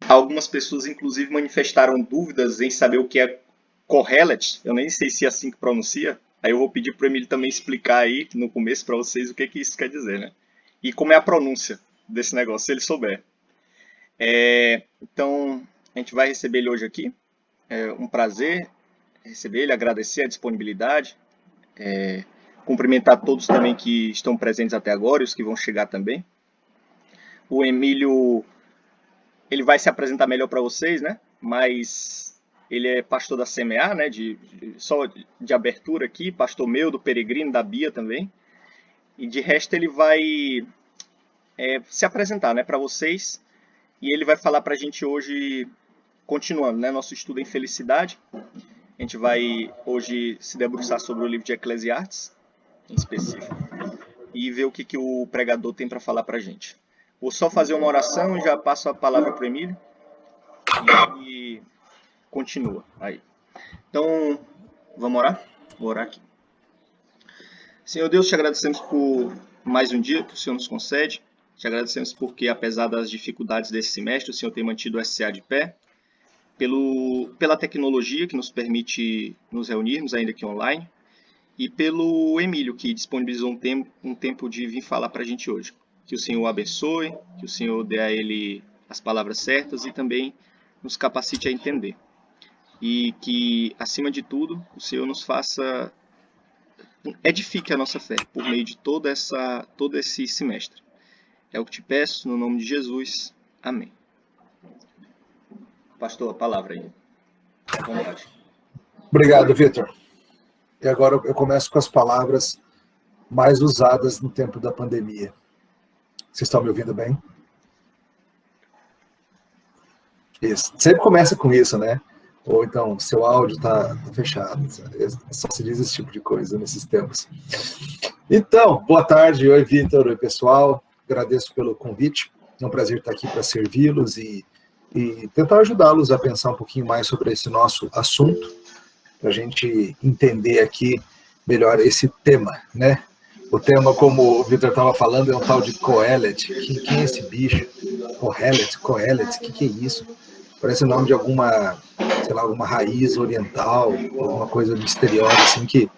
Algumas pessoas, inclusive, manifestaram dúvidas em saber o que é correlate. Eu nem sei se é assim que pronuncia. Aí eu vou pedir para o Emílio também explicar aí no começo para vocês o que que isso quer dizer, né? E como é a pronúncia desse negócio, se ele souber. Então, a gente vai receber ele hoje aqui. É um prazer receber ele, agradecer a disponibilidade, cumprimentar todos também que estão presentes até agora e os que vão chegar também. O Emílio, ele vai se apresentar melhor para vocês, né? Mas ele é pastor da CMA, né? Só de abertura aqui, pastor meu, do Peregrino, da Bia também. E de resto ele vai se apresentar, né, para vocês. E ele vai falar para a gente hoje, continuando, né, nosso estudo em felicidade. A gente vai hoje se debruçar sobre o livro de Eclesiastes, em específico, e ver o que o pregador tem para falar para a gente. Vou só fazer uma oração e já passo a palavra para o Emílio. E continua aí. Então, vamos orar? Vou orar aqui. Senhor Deus, te agradecemos por mais um dia que o Senhor nos concede. Te agradecemos porque, apesar das dificuldades desse semestre, o Senhor tem mantido o SCA de pé, pela tecnologia que nos permite nos reunirmos ainda aqui online, e pelo Emílio, que disponibilizou um tempo de vir falar para a gente hoje. Que o Senhor o abençoe, que o Senhor dê a ele as palavras certas e também nos capacite a entender. E que, acima de tudo, o Senhor nos faça, edifique a nossa fé por meio de todo esse semestre. É o que te peço, no nome de Jesus. Amém. Pastor, a palavra aí. À vontade. Obrigado, Vitor. E agora eu começo com as palavras mais usadas no tempo da pandemia. Vocês estão me ouvindo bem? Isso. Sempre começa com isso, né? Ou então, seu áudio está fechado. Só se diz esse tipo de coisa nesses tempos. Então, boa tarde. Oi, Vitor. Oi, pessoal. Agradeço pelo convite. É um prazer estar aqui para servi-los e tentar ajudá-los a pensar um pouquinho mais sobre esse nosso assunto, para a gente entender aqui melhor esse tema, né? O tema, como o Vitor estava falando, é um tal de Coelet. Quem é esse bicho? Coelet, o que é isso? Parece o nome de alguma, sei lá, alguma raiz oriental, alguma coisa misteriosa assim que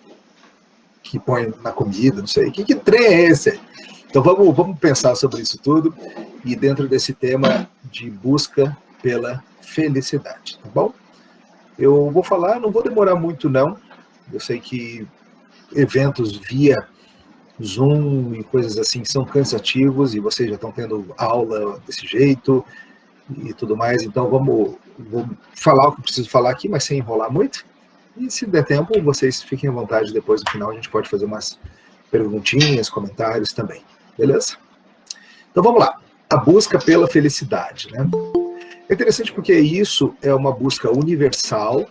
põe na comida, não sei. Que trem é esse? Então vamos pensar sobre isso tudo e dentro desse tema de busca pela felicidade, tá bom? Eu vou falar, não vou demorar muito não. Eu sei que eventos via Zoom e coisas assim são cansativos e vocês já estão tendo aula desse jeito e tudo mais, então vou falar o que eu preciso falar aqui, mas sem enrolar muito. E se der tempo, vocês fiquem à vontade, depois no final a gente pode fazer umas perguntinhas, comentários também, beleza? Então vamos lá, a busca pela felicidade, né? É interessante porque isso é uma busca universal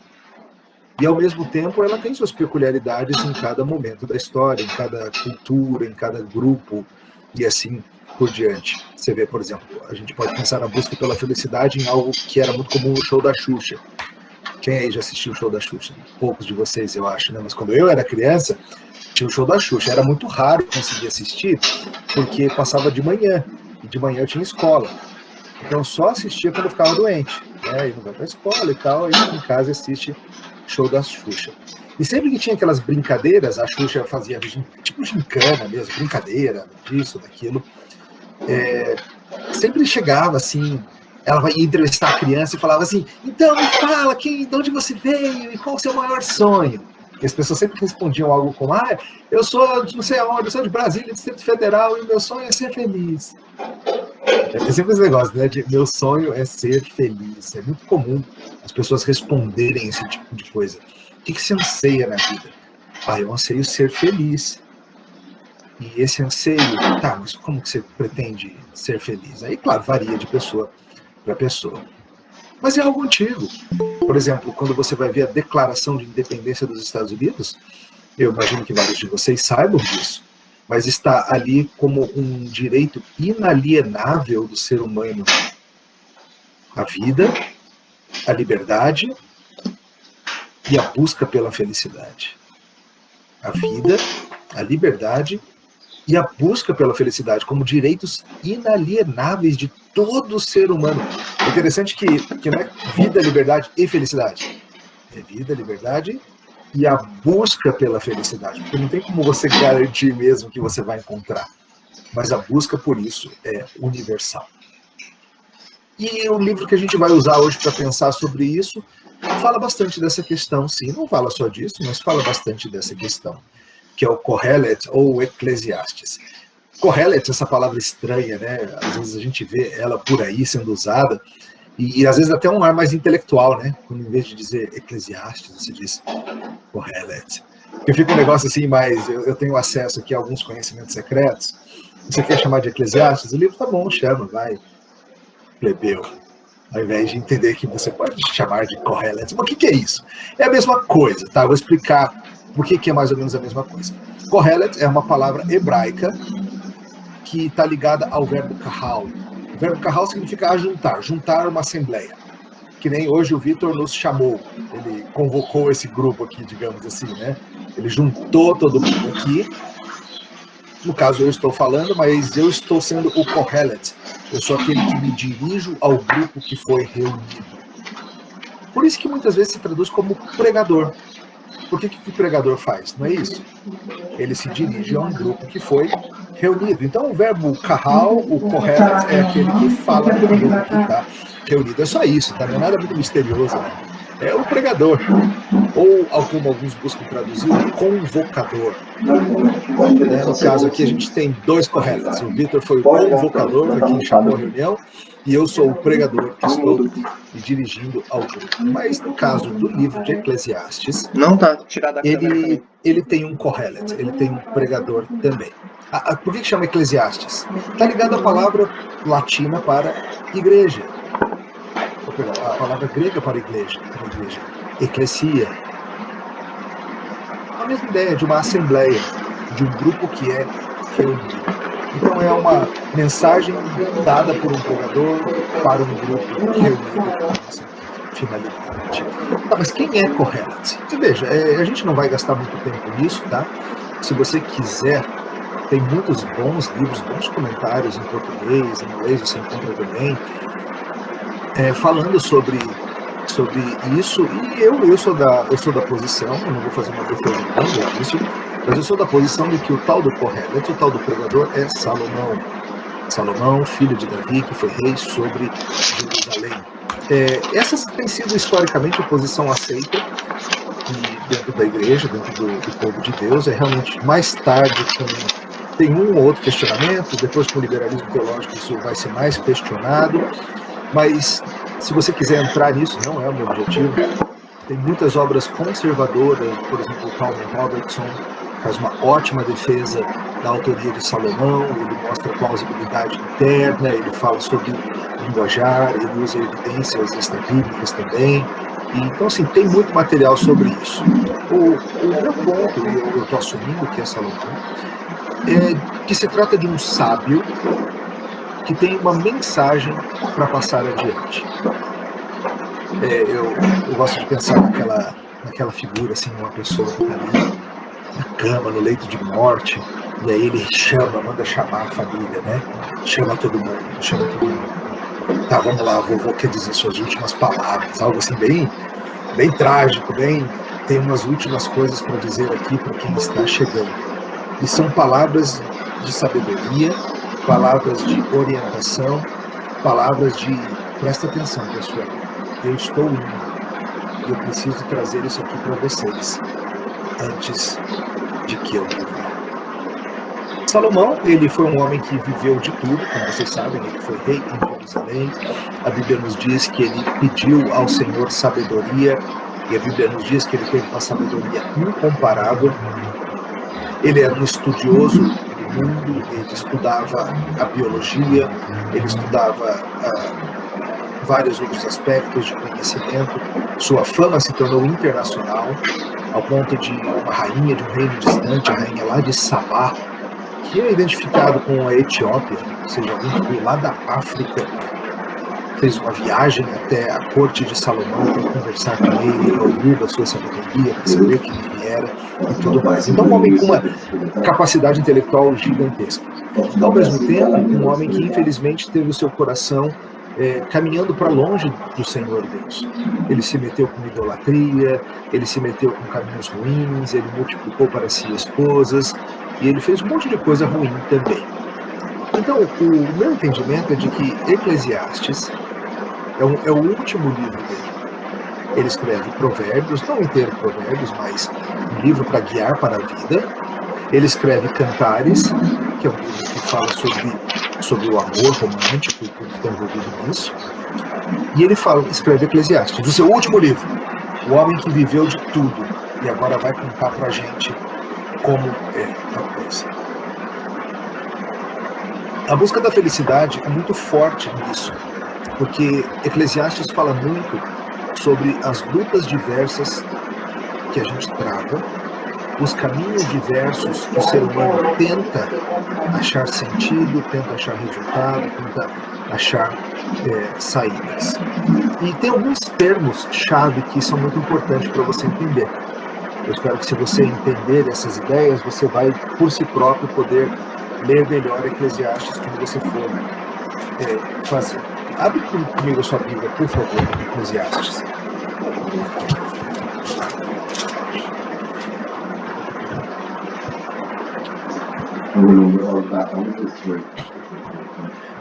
e ao mesmo tempo ela tem suas peculiaridades em cada momento da história, em cada cultura, em cada grupo e assim por diante. Você vê, por exemplo, a gente pode pensar na busca pela felicidade em algo que era muito comum no show da Xuxa. Quem aí já assistiu o show da Xuxa? Poucos de vocês, eu acho, né? Mas quando eu era criança, tinha o show da Xuxa. Era muito raro conseguir assistir, porque passava de manhã, e de manhã eu tinha escola. Então só assistia quando eu ficava doente, né? E não vai pra escola e tal, aí fica em casa e assiste show da Xuxa. E sempre que tinha aquelas brincadeiras, a Xuxa fazia tipo gincana mesmo, brincadeira disso, daquilo. Sempre chegava assim, ela vai entrevistar a criança e falava assim, então me fala, de onde você veio e qual o seu maior sonho? E as pessoas sempre respondiam algo como, eu sou de não sei aonde, eu sou de Brasília, Distrito Federal, e meu sonho é ser feliz. É sempre esse negócio, né, de meu sonho é ser feliz. É muito comum as pessoas responderem esse tipo de coisa. O que você anseia na vida? Eu anseio ser feliz. E esse anseio, mas como que você pretende ser feliz? Aí, claro, varia de pessoa para pessoa. Mas é algo antigo. Por exemplo, quando você vai ver a Declaração de Independência dos Estados Unidos, eu imagino que vários de vocês saibam disso, mas está ali como um direito inalienável do ser humano: a vida, a liberdade e a busca pela felicidade. A vida, a liberdade e a busca pela felicidade como direitos inalienáveis de todo ser humano. É interessante que não é vida, liberdade e felicidade. É vida, liberdade e a busca pela felicidade. Porque não tem como você garantir mesmo que você vai encontrar. Mas a busca por isso é universal. E o livro que a gente vai usar hoje para pensar sobre isso fala bastante dessa questão, sim. Não fala só disso, mas fala bastante dessa questão, que é o Kohelet ou Eclesiastes. Kohelet, essa palavra estranha, né? Às vezes a gente vê ela por aí sendo usada, e às vezes até um ar mais intelectual, né? Quando em vez de dizer Eclesiastes, você diz Kohelet. Porque fica um negócio assim, mas eu tenho acesso aqui a alguns conhecimentos secretos. Você quer chamar de Eclesiastes? O livro tá bom, chama, vai. Plebeu, ao invés de entender que você pode chamar de Kohelet. Mas o que é isso? É a mesma coisa, tá? Vou explicar por que é mais ou menos a mesma coisa. Kohelet é uma palavra hebraica que está ligada ao verbo kahal. O verbo kahal significa ajuntar, juntar uma assembleia. Que nem hoje o Vitor nos chamou, ele convocou esse grupo aqui, digamos assim, né? Ele juntou todo mundo aqui. No caso, eu estou falando, mas eu estou sendo o Kohelet. Eu sou aquele que me dirijo ao grupo que foi reunido. Por isso que muitas vezes se traduz como pregador. Por que o pregador faz? Não é isso? Ele se dirige a um grupo que foi reunido. Então o verbo kahal, o Kohelet, é aquele que fala para o grupo que está reunido. É só isso, tá? Não é nada muito misterioso, né? É o pregador. Ou, como alguns buscam traduzir, o convocador. No caso aqui a gente tem dois Kohelets. O Vitor foi o convocador, quem chamou a reunião, e eu sou o pregador que estou me dirigindo ao grupo. Mas no caso do livro de Eclesiastes, não tá tirado da ele tem um Kohelet, ele tem um pregador também. Por que chama Eclesiastes? Está ligado à palavra latina para igreja. A palavra grega para igreja. Eclesia. A mesma ideia de uma assembleia, de um grupo que é reunido. Então é uma mensagem dada por um pregador para um grupo reunido com essa finalidade. Tá, mas quem é Kohelet? Veja, a gente não vai gastar muito tempo nisso, tá? Se você quiser, tem muitos bons livros, bons comentários em português, em inglês, você encontra também, falando sobre isso, e eu sou da posição, eu não vou fazer uma defesa longa disso, mas eu sou da posição de que o tal do Kohelet, o tal do pregador, é Salomão. Salomão, filho de Davi, que foi rei sobre Jerusalém. Essa tem sido historicamente a posição aceita dentro da igreja, dentro do povo de Deus. É realmente mais tarde, tem um ou outro questionamento, depois com o liberalismo teológico isso vai ser mais questionado, mas se você quiser entrar nisso, não é o meu objetivo. Tem muitas obras conservadoras, por exemplo, o Palmer Robertson faz uma ótima defesa da autoria de Salomão, ele mostra a plausibilidade interna, ele fala sobre linguajar, ele usa evidências extra-bíblicas também. Então, assim, tem muito material sobre isso. O meu ponto, e eu estou assumindo que é Salomão, é que se trata de um sábio que tem uma mensagem para passar adiante. Eu gosto de pensar naquela figura, assim, uma pessoa que está ali na cama, no leito de morte, e aí ele manda chamar a família, né? Chama todo mundo. Tá, vamos lá, vovô quer dizer suas últimas palavras, algo assim bem trágico, tem umas últimas coisas para dizer aqui para quem está chegando. E são palavras de sabedoria, palavras de orientação, palavras de presta atenção, pessoal, eu estou indo, eu preciso trazer isso aqui para vocês antes de que eu me vá. Salomão, ele foi um homem que viveu de tudo, como vocês sabem, ele foi rei em Jerusalém. A Bíblia nos diz que ele pediu ao Senhor sabedoria, e a Bíblia nos diz que ele teve uma sabedoria incomparável. Ele era um estudioso do mundo, ele estudava a biologia, ele estudava vários outros aspectos de conhecimento. Sua fama se tornou internacional, ao ponto de uma rainha de um reino distante, a rainha lá de Sabá, que é identificado com a Etiópia, ou seja, alguém que veio lá da África, fez uma viagem até a corte de Salomão para conversar com ele, para ouvir da sua sabedoria, para saber quem ele era e tudo mais. Então, um homem com uma capacidade intelectual gigantesca. Ao mesmo tempo, um homem que infelizmente teve o seu coração caminhando para longe do Senhor Deus. Ele se meteu com idolatria, ele se meteu com caminhos ruins, ele multiplicou para si esposas, e ele fez um monte de coisa ruim também. Então, o meu entendimento é de que Eclesiastes é o último livro dele. Ele escreve provérbios, não inteiro provérbios, mas um livro para guiar para a vida. Ele escreve Cantares, que é um livro que fala sobre o amor romântico e tudo que está envolvido nisso. E ele escreve Eclesiastes, o seu último livro, o homem que viveu de tudo e agora vai contar para a gente como é a coisa. A busca da felicidade é muito forte nisso, porque Eclesiastes fala muito sobre as lutas diversas que a gente trava, os caminhos diversos que o ser humano tenta achar sentido, tenta achar resultado, tenta achar saídas. E tem alguns termos-chave que são muito importantes para você entender. Eu espero que se você entender essas ideias, você vai, por si próprio, poder ler melhor Eclesiastes quando você for fazer. Abre comigo a sua Bíblia, por favor, Eclesiastes.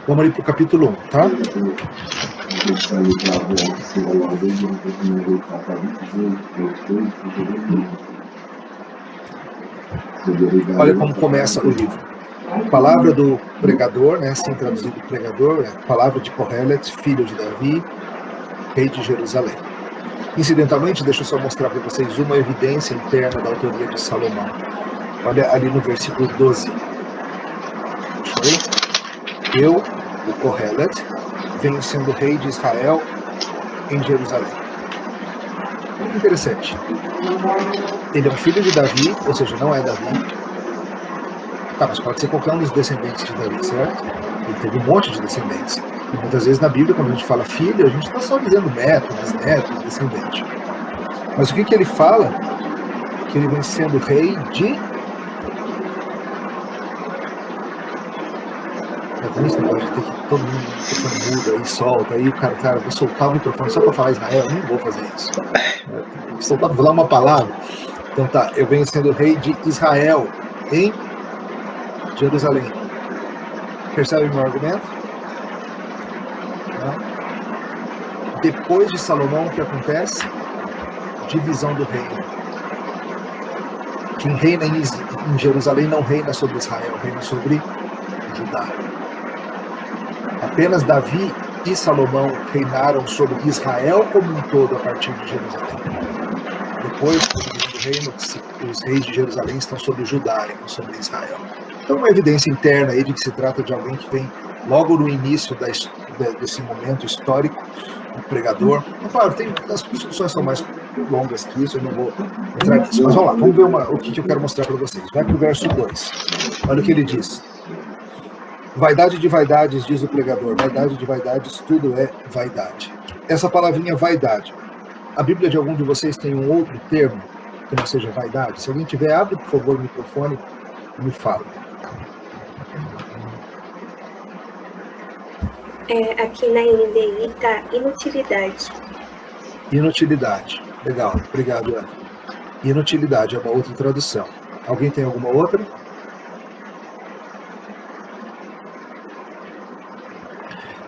Vamos ali para o capítulo 1, tá? Olha como começa o livro. Palavra do pregador, né, assim traduzido pregador, palavra de Kohelet, filho de Davi, rei de Jerusalém. Incidentalmente, deixa eu só mostrar para vocês uma evidência interna da autoria de Salomão. Olha ali no versículo 12. Eu, o Kohelet, venho sendo rei de Israel em Jerusalém. Muito interessante. Ele é um filho de Davi, ou seja, não é Davi. Tá, mas pode ser qualquer um dos descendentes de Davi, certo? Ele teve um monte de descendentes. E muitas vezes na Bíblia, quando a gente fala filho, a gente está só dizendo neto, bisneto, descendente. Mas o que ele fala? Que ele vem sendo rei de... Esse negócio de ter que todo mundo muda e solta, aí o cara, vou soltar o microfone só para falar Israel, eu não vou fazer isso. Vou soltar para falar uma palavra. Então tá, eu venho sendo rei de Israel em Jerusalém. Percebe o meu argumento? Não? Depois de Salomão, o que acontece? Divisão do reino. Quem reina em Jerusalém não reina sobre Israel, reina sobre Judá. Apenas Davi e Salomão reinaram sobre Israel como um todo a partir de Jerusalém. Depois do reino, os reis de Jerusalém estão sobre Judá e não sobre Israel. Então, uma evidência interna aí de que se trata de alguém que vem logo no início desse momento histórico, um pregador. Claro, as discussões são mais longas que isso, eu não vou entrar nisso. Mas vamos lá, vamos ver o que eu quero mostrar para vocês. Vai para o verso 2. Olha o que ele diz. Vaidade de vaidades, diz o pregador. Vaidade de vaidades, tudo é vaidade. Essa palavrinha vaidade. A Bíblia de algum de vocês tem um outro termo que não seja vaidade? Se alguém tiver, abre, por favor, o microfone e me fala. Aqui na NVI está inutilidade. Inutilidade. Legal, obrigado, Ana. Inutilidade é uma outra tradução. Alguém tem alguma outra?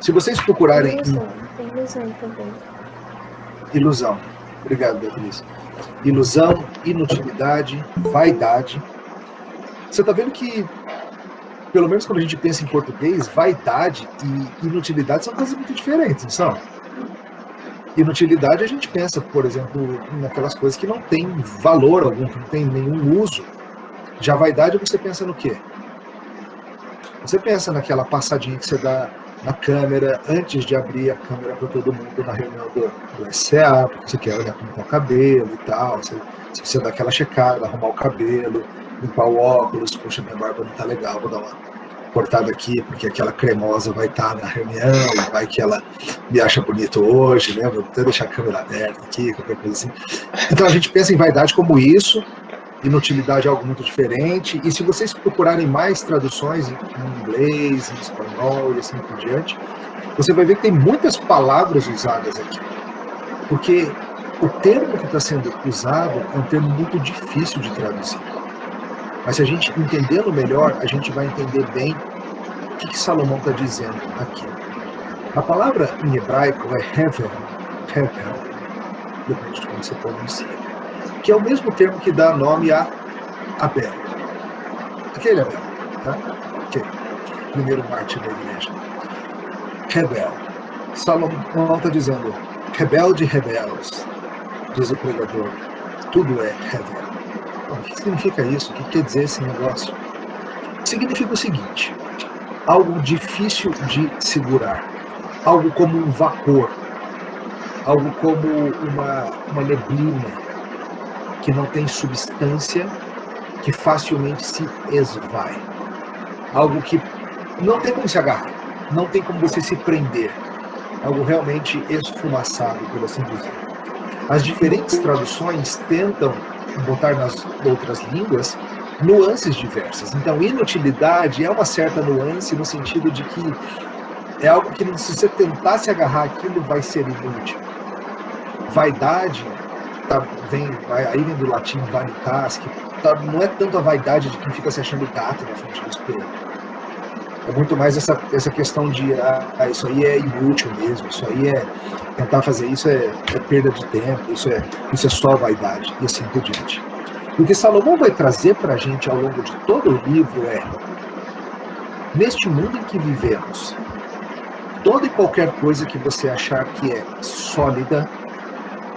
Se vocês procurarem... Tem ilusão também. Ilusão. Obrigado, Beatriz. Ilusão, inutilidade, vaidade. Você está vendo que, pelo menos quando a gente pensa em português, vaidade e inutilidade são coisas muito diferentes, não são? Inutilidade a gente pensa, por exemplo, naquelas coisas que não têm valor algum, que não tem nenhum uso. Já vaidade você pensa no quê? Você pensa naquela passadinha que você dá na câmera antes de abrir a câmera para todo mundo na reunião do SCA, porque você quer olhar como está o cabelo e tal, você precisa dar aquela checada, arrumar o cabelo, limpar o óculos, poxa, minha barba não tá legal, vou dar uma cortada aqui, porque aquela cremosa vai estar na reunião, vai que ela me acha bonito hoje, né? Vou até deixar a câmera aberta aqui, qualquer coisa assim. Então a gente pensa em vaidade como isso, inutilidade é algo muito diferente, e se vocês procurarem mais traduções em inglês, em espanhol e assim por diante, você vai ver que tem muitas palavras usadas aqui, porque o termo que está sendo usado é um termo muito difícil de traduzir. Mas se a gente entendendo melhor, a gente vai entender bem o que Salomão está dizendo aqui. A palavra em hebraico é hevel, depende de como você pronuncia, que é o mesmo termo que dá nome a Abel. Aquele Abel, tá? Aquele primeiro mártir da igreja. Rebel. Salomão está dizendo, rebelde rebeldes, diz o pregador. Tudo é rebel. Então, o que significa isso? O que quer dizer esse negócio? Significa o seguinte, algo difícil de segurar, algo como um vapor, algo como uma neblina, que não tem substância, que facilmente se esvai. Algo que não tem como se agarrar, não tem como você se prender. Algo realmente esfumaçado, por assim dizer. As diferentes traduções tentam botar nas outras línguas nuances diversas. Então, inutilidade é uma certa nuance no sentido de que é algo que, se você tentar se agarrar aquilo, vai ser inútil. Vaidade, aí vem do latim vanitas, que não é tanto a vaidade de quem fica se achando gato na frente do espelho. É muito mais essa questão de isso aí é inútil mesmo, isso aí é tentar fazer isso é perda de tempo, isso é só vaidade, e assim por diante. E o que Salomão vai trazer para a gente ao longo de todo o livro é: neste mundo em que vivemos, toda e qualquer coisa que você achar que é sólida,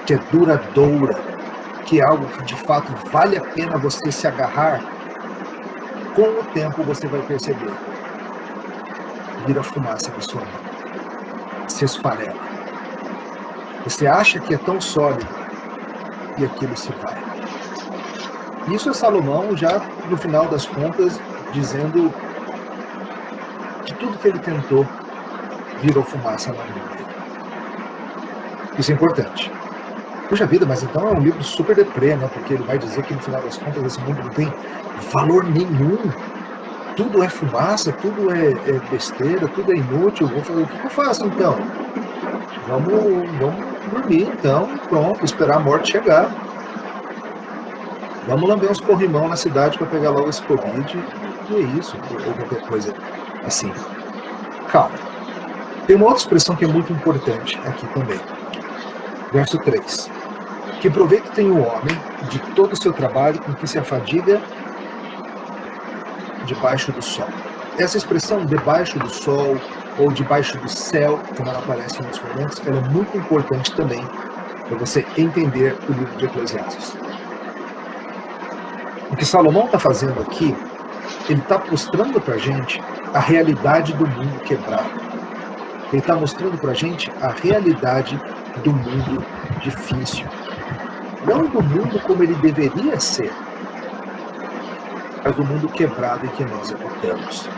que é duradoura, que é algo que de fato vale a pena você se agarrar, com o tempo você vai perceber, vira fumaça na sua mão, se esfarela. Você acha que é tão sólido e aquilo se vai. Isso é Salomão já no final das contas dizendo que tudo que ele tentou virou fumaça na mão dele. Isso é importante. Puxa vida, mas então é um livro super deprê, né? Porque ele vai dizer que no final das contas esse mundo não tem valor nenhum. Tudo é fumaça, tudo é besteira, tudo é inútil. Vou fazer, o que eu faço então? Vamos dormir então, pronto, esperar a morte chegar. Vamos lamber uns corrimão na cidade para pegar logo esse Covid, e é isso, ou qualquer coisa assim. Calma. Tem uma outra expressão que é muito importante aqui também. Verso 3. Que proveito tem o homem de todo o seu trabalho com que se afadiga debaixo do sol. Essa expressão debaixo do sol ou debaixo do céu, como ela aparece em outros momentos, ela é muito importante também para você entender o livro de Eclesiastes. O que Salomão está fazendo aqui, ele está mostrando para a gente a realidade do mundo quebrado. Ele está mostrando para a gente a realidade do mundo difícil. Não do mundo como ele deveria ser, mas do mundo quebrado em que nós habitamos.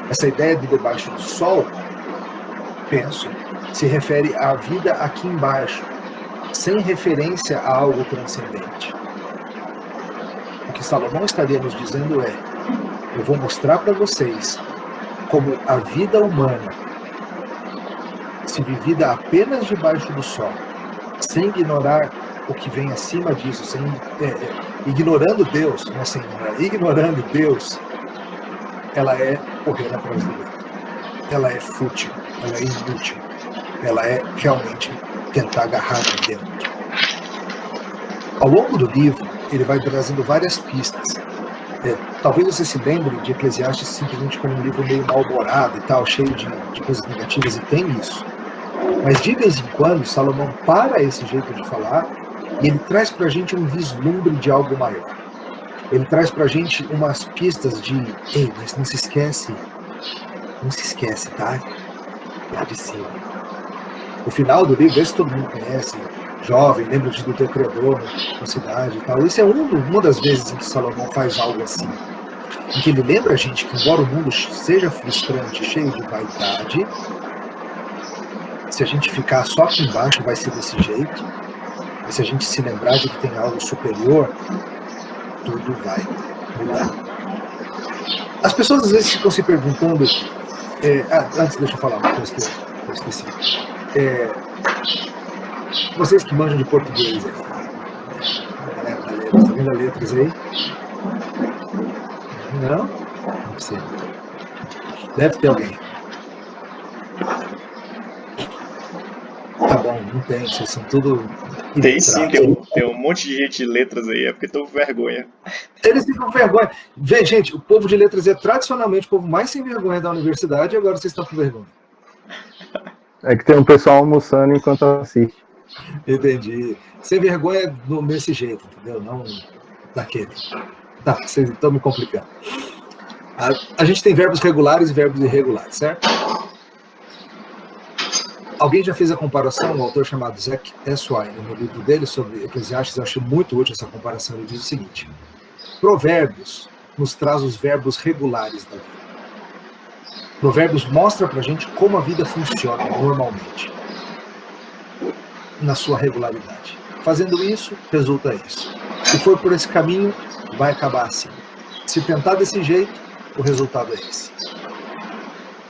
Essa ideia de debaixo do sol, penso, se refere à vida aqui embaixo, sem referência a algo transcendente. O que Salomão estaria nos dizendo é: eu vou mostrar para vocês como a vida humana, se vivida apenas debaixo do sol, sem ignorar o que vem acima disso, ignorando Deus, não é sem ignorar, ignorando Deus, ela é correr atrás do vento. Ela é fútil, ela é inútil, ela é realmente tentar agarrar de dentro. Ao longo do livro, ele vai trazendo várias pistas. Talvez você se lembre de Eclesiastes simplesmente como um livro meio mal-humorado e tal, cheio de coisas negativas, e tem isso. Mas de vez em quando, Salomão para esse jeito de falar e ele traz pra gente um vislumbre de algo maior. Ele traz pra gente umas pistas de: ei, mas não se esquece, tá? Lá de cima. O final do livro, esse todo mundo conhece, jovem, lembra-te do teu Criador na cidade e tal. Isso é uma das vezes em que Salomão faz algo assim. Em que ele lembra a gente que, embora o mundo seja frustrante, cheio de vaidade, se a gente ficar só aqui embaixo vai ser desse jeito. Mas se a gente se lembrar de que tem algo superior, tudo vai mudar. As pessoas às vezes ficam se perguntando, antes deixa eu falar uma coisa que eu esqueci. Vocês que manjam de português aí, galera da letras, tá vendo a letras aí? Não? Não precisa. Deve ter alguém. Tá bom, não tem, vocês são tudo... Tem sim, tem um monte de gente de letras aí, é porque tô com vergonha. Eles ficam com vergonha. Vê, gente, o povo de letras é tradicionalmente o povo mais sem vergonha da universidade e agora vocês estão com vergonha. É que tem um pessoal almoçando enquanto assiste. Entendi. Sem vergonha nesse jeito, entendeu? Não daquele. Tá, vocês estão me complicando. A gente tem verbos regulares e verbos irregulares, certo? Alguém já fez a comparação, um autor chamado Zach Eswine, no livro dele sobre Eclesiastes, eu acho muito útil essa comparação. Ele diz o seguinte: Provérbios nos traz os verbos regulares da vida. Provérbios mostra pra gente como a vida funciona normalmente, na sua regularidade. Fazendo isso, resulta isso. Se for por esse caminho, vai acabar assim. Se tentar desse jeito, o resultado é esse.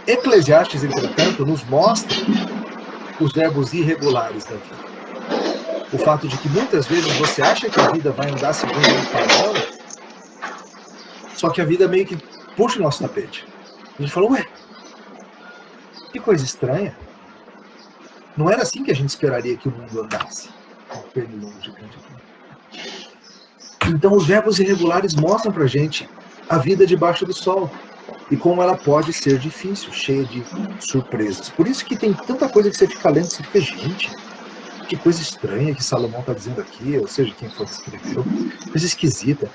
Eclesiastes, entretanto, nos mostra os verbos irregulares da vida. O fato de que muitas vezes você acha que a vida vai andar segundo um padrão, só que a vida meio que puxa o nosso tapete. A gente fala, ué, que coisa estranha. Não era assim que a gente esperaria que o mundo andasse. Então os verbos irregulares mostram pra gente a vida debaixo do sol. E como ela pode ser difícil, cheia de surpresas. Por isso que tem tanta coisa que você fica lendo, você fica, gente, que coisa estranha que Salomão está dizendo aqui, ou seja, quem for que escreveu, coisa esquisita.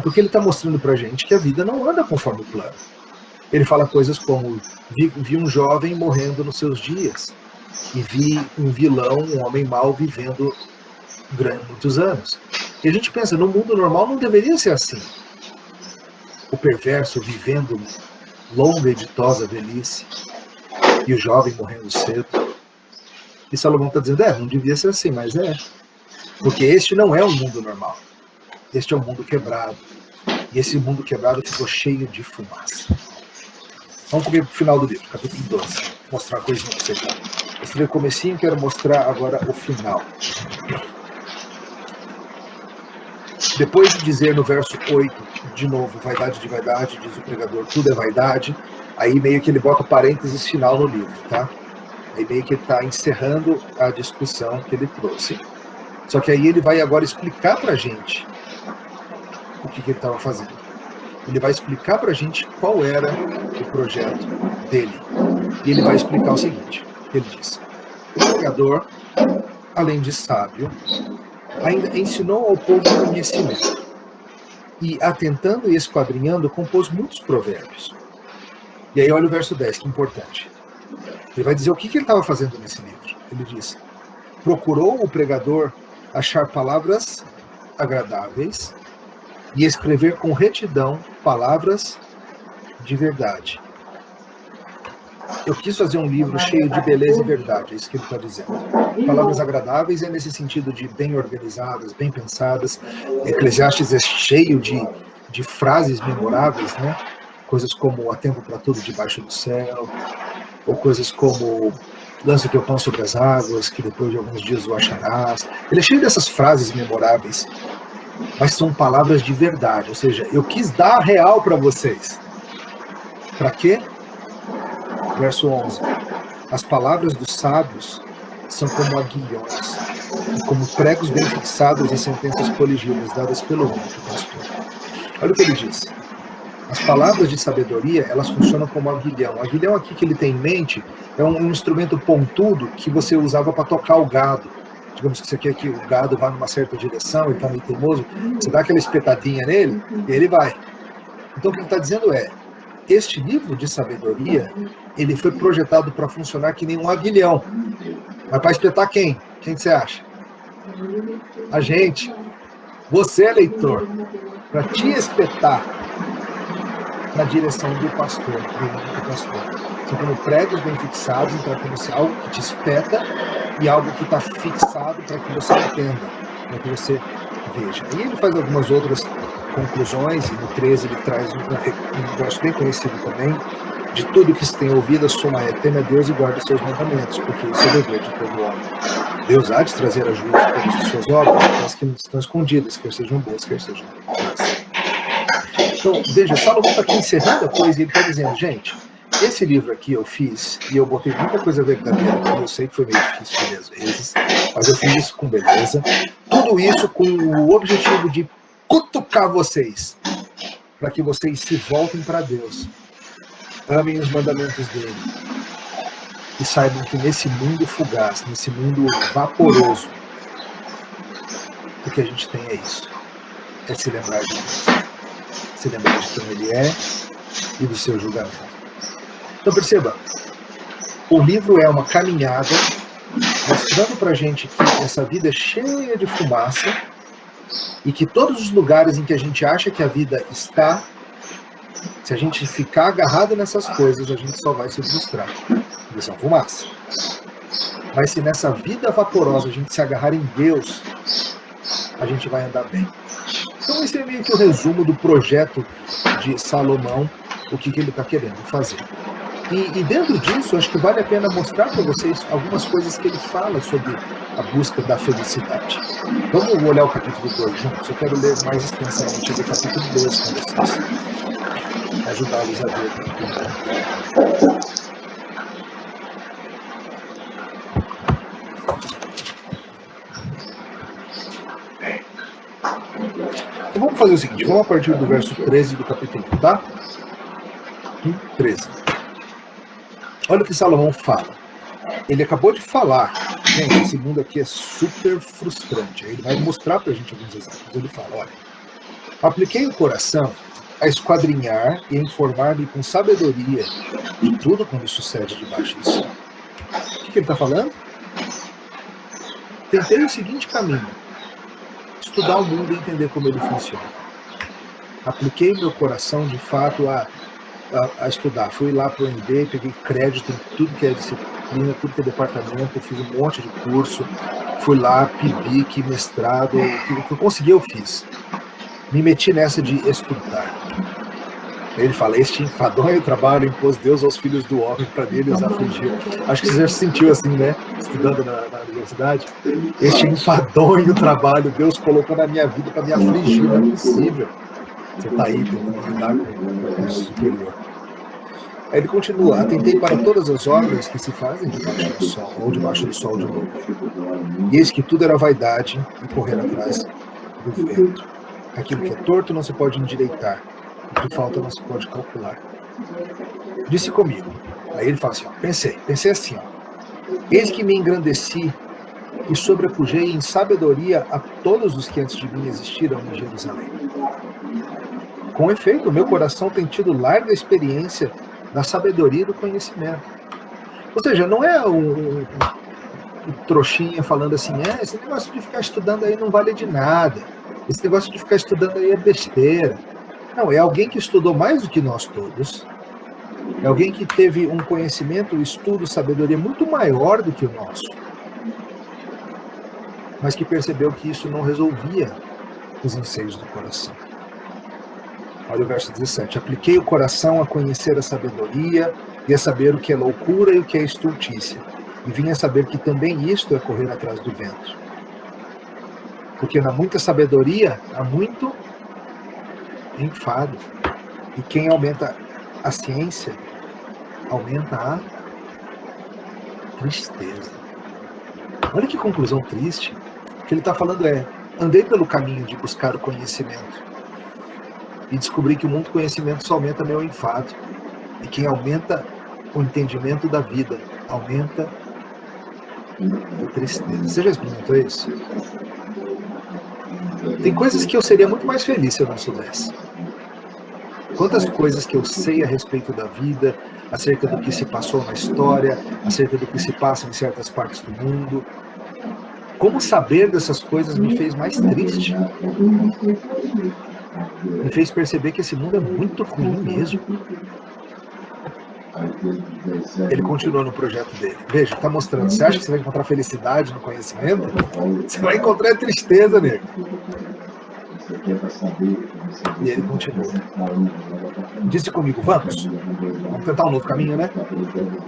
Porque ele está mostrando pra gente que a vida não anda conforme o plano. Ele fala coisas como, vi um jovem morrendo nos seus dias, e vi um vilão, um homem mau, vivendo muitos anos. E a gente pensa, no mundo normal não deveria ser assim. O perverso vivendo longa e ditosa velhice, e o jovem morrendo cedo. E Salomão está dizendo, não devia ser assim, mas é. Porque este não é um mundo normal. Este é um mundo quebrado. E esse mundo quebrado ficou cheio de fumaça. Vamos comigo para o final do livro, capítulo 12. Vou mostrar uma coisinha para vocês. Mostrei o comecinho, quero mostrar agora o final. Depois de dizer no verso 8, de novo, vaidade de vaidade, diz o pregador, tudo é vaidade, aí meio que ele bota o parênteses final no livro, tá? Aí meio que ele está encerrando a discussão que ele trouxe. Só que aí ele vai agora explicar pra gente o que ele estava fazendo. Ele vai explicar pra gente qual era o projeto dele. E ele vai explicar o seguinte, ele diz, o pregador, além de sábio, ainda ensinou ao povo conhecimento. E, atentando e esquadrinhando, compôs muitos provérbios. E aí olha o verso 10, que é importante. Ele vai dizer o que ele estava fazendo nesse livro. Ele diz, procurou o pregador achar palavras agradáveis e escrever com retidão palavras de verdade. Eu quis fazer um livro cheio de beleza e verdade, é isso que ele está dizendo. Palavras agradáveis é nesse sentido de bem organizadas, bem pensadas. Eclesiastes é cheio de frases memoráveis, né? Coisas como há tempo para tudo debaixo do céu, ou coisas como lança o teu pão sobre as águas, que depois de alguns dias o acharás. Ele é cheio dessas frases memoráveis, mas são palavras de verdade, ou seja, eu quis dar a real para vocês. Para quê? Verso 11. As palavras dos sábios são como aguilhões, e como pregos bem fixados e sentenças coligíveis dadas pelo único pastor. Olha o que ele diz. As palavras de sabedoria, elas funcionam como aguilhão. O aguilhão aqui que ele tem em mente é um instrumento pontudo que você usava para tocar o gado. Digamos que você quer que o gado vá numa certa direção, ele está meio teimoso, você dá aquela espetadinha nele e ele vai. Então o que ele está dizendo é, este livro de sabedoria, ele foi projetado para funcionar que nem um aguilhão. Mas para espetar quem? Quem que você acha? A gente. Você, leitor. Para te espetar na direção do pastor, do único pastor. São como pregos bem fixados, então é como se algo que te espeta e algo que está fixado para que você entenda, para que você veja. E ele faz algumas outras conclusões, e no 13 ele traz um verso bem conhecido também: de tudo que se tem ouvido, a suma é: teme a Deus e guarde os seus mandamentos, porque isso é o dever de todo homem. Deus há de trazer a juízo todas as suas obras, aquelas que estão escondidas, quer sejam boas, quer sejam más. Então, veja, Salomão está aqui encerrando a coisa e ele está dizendo: gente, esse livro aqui eu fiz, e eu botei muita coisa verdadeira aqui, eu sei que foi meio difícil às vezes, mas eu fiz isso com beleza. Tudo isso com o objetivo de cutucar vocês, para que vocês se voltem para Deus, amem os mandamentos dele, e saibam que nesse mundo fugaz, nesse mundo vaporoso, o que a gente tem é isso: é se lembrar de Deus, se lembrar de quem ele é e do seu julgamento. Então perceba, o livro é uma caminhada mostrando pra gente que essa vida é cheia de fumaça e que todos os lugares em que a gente acha que a vida está, se a gente ficar agarrado nessas coisas, a gente só vai se frustrar, porque são fumaça. Mas se nessa vida vaporosa a gente se agarrar em Deus, a gente vai andar bem. Então esse é meio que o resumo do projeto de Salomão, o que ele está querendo fazer. E dentro disso, acho que vale a pena mostrar para vocês algumas coisas que ele fala sobre a busca da felicidade. Vamos olhar o capítulo 2 juntos. Eu quero ler mais extensamente o capítulo 2 com vocês, ajudá-los a ver. Então vamos fazer o seguinte, vamos a partir do verso 13 do capítulo 1, tá? 13. Olha o que Salomão fala. Ele acabou de falar, gente, esse mundo aqui é super frustrante. Aí ele vai mostrar pra gente alguns exemplos. Ele fala: olha, apliquei o coração a esquadrinhar e a informar-me com sabedoria de tudo quando sucede debaixo do céu. O que ele está falando? Tentei o seguinte caminho: estudar o mundo e entender como ele funciona. Apliquei meu coração, de fato, a estudar. Fui lá para o UNB, peguei crédito em tudo que é disciplina, tudo que é departamento, fiz um monte de curso, fui lá, PIBIC, mestrado, o que eu consegui eu fiz. Me meti nessa de estudar. Ele fala: este enfadonho trabalho impôs Deus aos filhos do homem para dele os afligir. Acho que você já se sentiu assim, né? Estudando na universidade. Este enfadonho trabalho Deus colocou na minha vida para me afligir. Não é possível. Você está aí tentando lidar com o superior. Aí ele continua: atentei para todas as obras que se fazem debaixo do sol, ou debaixo do sol de novo. E eis que tudo era vaidade e correr atrás do vento. Aquilo que é torto não se pode endireitar, o que falta não se pode calcular. Disse comigo. Aí ele fala assim: ó, pensei assim, ó, eis que me engrandeci e sobrepujei em sabedoria a todos os que antes de mim existiram em Jerusalém. Com efeito, o meu coração tem tido larga experiência da sabedoria e do conhecimento. Ou seja, não é um trouxinha falando assim: esse negócio de ficar estudando aí não vale de nada, esse negócio de ficar estudando aí é besteira. Não, é alguém que estudou mais do que nós todos, é alguém que teve um conhecimento, estudo, sabedoria muito maior do que o nosso, mas que percebeu que isso não resolvia os anseios do coração. Olha o verso 17. Apliquei o coração a conhecer a sabedoria e a saber o que é loucura e o que é estultícia. E vim a saber que também isto é correr atrás do vento. Porque na muita sabedoria há muito enfado. E quem aumenta a ciência, aumenta a tristeza. Olha que conclusão triste. O que ele está falando é: andei pelo caminho de buscar o conhecimento e descobri que o mundo do conhecimento só aumenta meu enfado. E quem aumenta o entendimento da vida, aumenta a tristeza. Você já experimentou isso? Tem coisas que eu seria muito mais feliz se eu não soubesse. Quantas coisas que eu sei a respeito da vida, acerca do que se passou na história, acerca do que se passa em certas partes do mundo. Como saber dessas coisas me fez mais triste. Me fez perceber que esse mundo é muito ruim mesmo. Ele continua no projeto dele. Veja, está mostrando. Você acha que você vai encontrar felicidade no conhecimento? Você vai encontrar tristeza nele. E ele continua. Disse comigo, vamos tentar um novo caminho, né?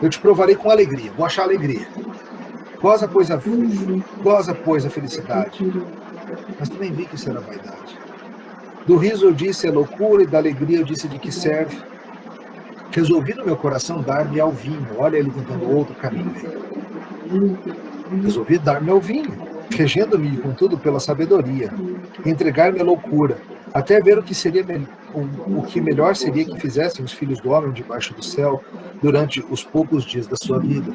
Eu te provarei com alegria, vou achar alegria. Goza, pois, a felicidade. Mas também vi que isso era vaidade. Do riso eu disse, é loucura, e da alegria eu disse de que serve. Resolvi no meu coração dar-me ao vinho. Olha ele tentando outro caminho. Resolvi dar-me ao vinho, regendo-me, contudo, pela sabedoria. Entregar-me à loucura, até ver o que melhor seria que fizessem os filhos do homem debaixo do céu durante os poucos dias da sua vida.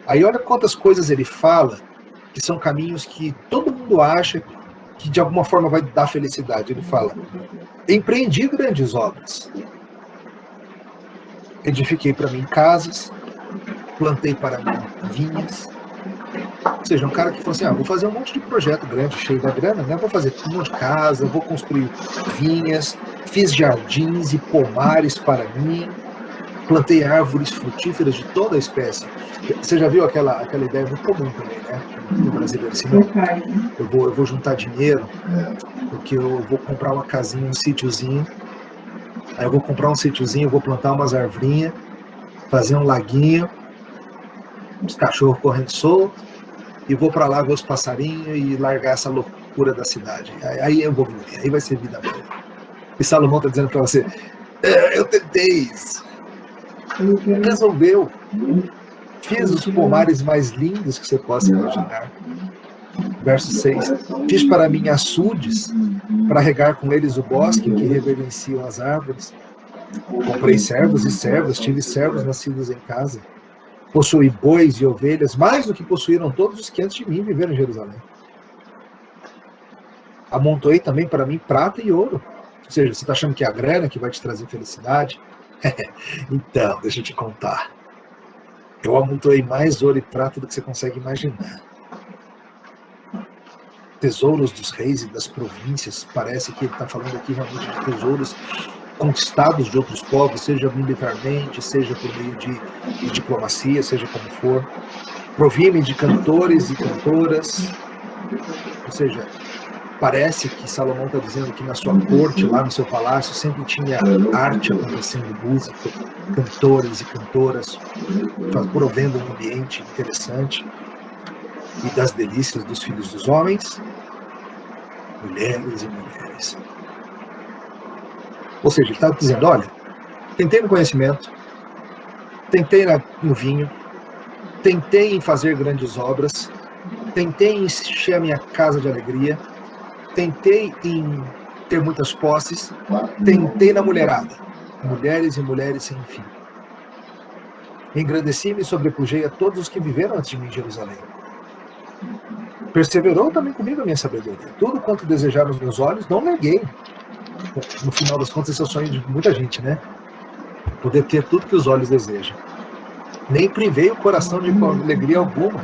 Aí olha quantas coisas ele fala, que são caminhos que todo mundo acha que de alguma forma vai dar felicidade. Ele fala, empreendi grandes obras. Edifiquei para mim casas, plantei para mim vinhas. Ou seja, um cara que falou assim, vou fazer um monte de projeto grande, cheio da grana, né? Vou fazer um monte de casa, vou construir vinhas, fiz jardins e pomares para mim, plantei árvores frutíferas de toda a espécie. Você já viu aquela ideia muito comum também, né? No brasileiro, assim, não, eu vou juntar dinheiro, porque eu vou comprar uma casinha, um sítiozinho. Aí eu vou comprar um sítiozinho, vou plantar umas arvrinhas, fazer um laguinho, os cachorros correndo solto, e vou para lá ver os passarinhos e largar essa loucura da cidade. Aí eu vou viver, aí vai ser vida boa. E Salomão está dizendo para você, eu tentei isso. Resolveu. Fiz os pomares mais lindos que você possa imaginar. Verso 6. Fiz para mim açudes, para regar com eles o bosque em que reverenciam as árvores. Comprei servos e servas, tive servos nascidos em casa. Possuí bois e ovelhas, mais do que possuíram todos os que antes de mim viveram em Jerusalém. Amontoei também para mim prata e ouro. Ou seja, você está achando que é a grana que vai te trazer felicidade? Então, deixa eu te contar. Eu amontoei mais ouro e prata do que você consegue imaginar. Tesouros dos reis e das províncias. Parece que ele está falando aqui realmente de tesouros conquistados de outros povos, seja militarmente, seja por meio de diplomacia, seja como for. Provi-me de cantores e cantoras. Ou seja, parece que Salomão está dizendo que na sua corte, lá no seu palácio, sempre tinha arte acontecendo, música, cantores e cantoras, provendo um ambiente interessante. E das delícias dos filhos dos homens, mulheres e mulheres. Ou seja, ele está dizendo, olha, tentei no conhecimento, tentei no vinho, tentei em fazer grandes obras, tentei em encher a minha casa de alegria, tentei em ter muitas posses, tentei na mulherada, mulheres e mulheres sem fim. Engrandeci-me e sobrepujei a todos os que viveram antes de mim em Jerusalém. Perseverou também comigo a minha sabedoria. Tudo quanto desejaram os meus olhos, não neguei. No final das contas, esse é o sonho de muita gente, né? Poder ter tudo que os olhos desejam. Nem privei o coração de alegria alguma,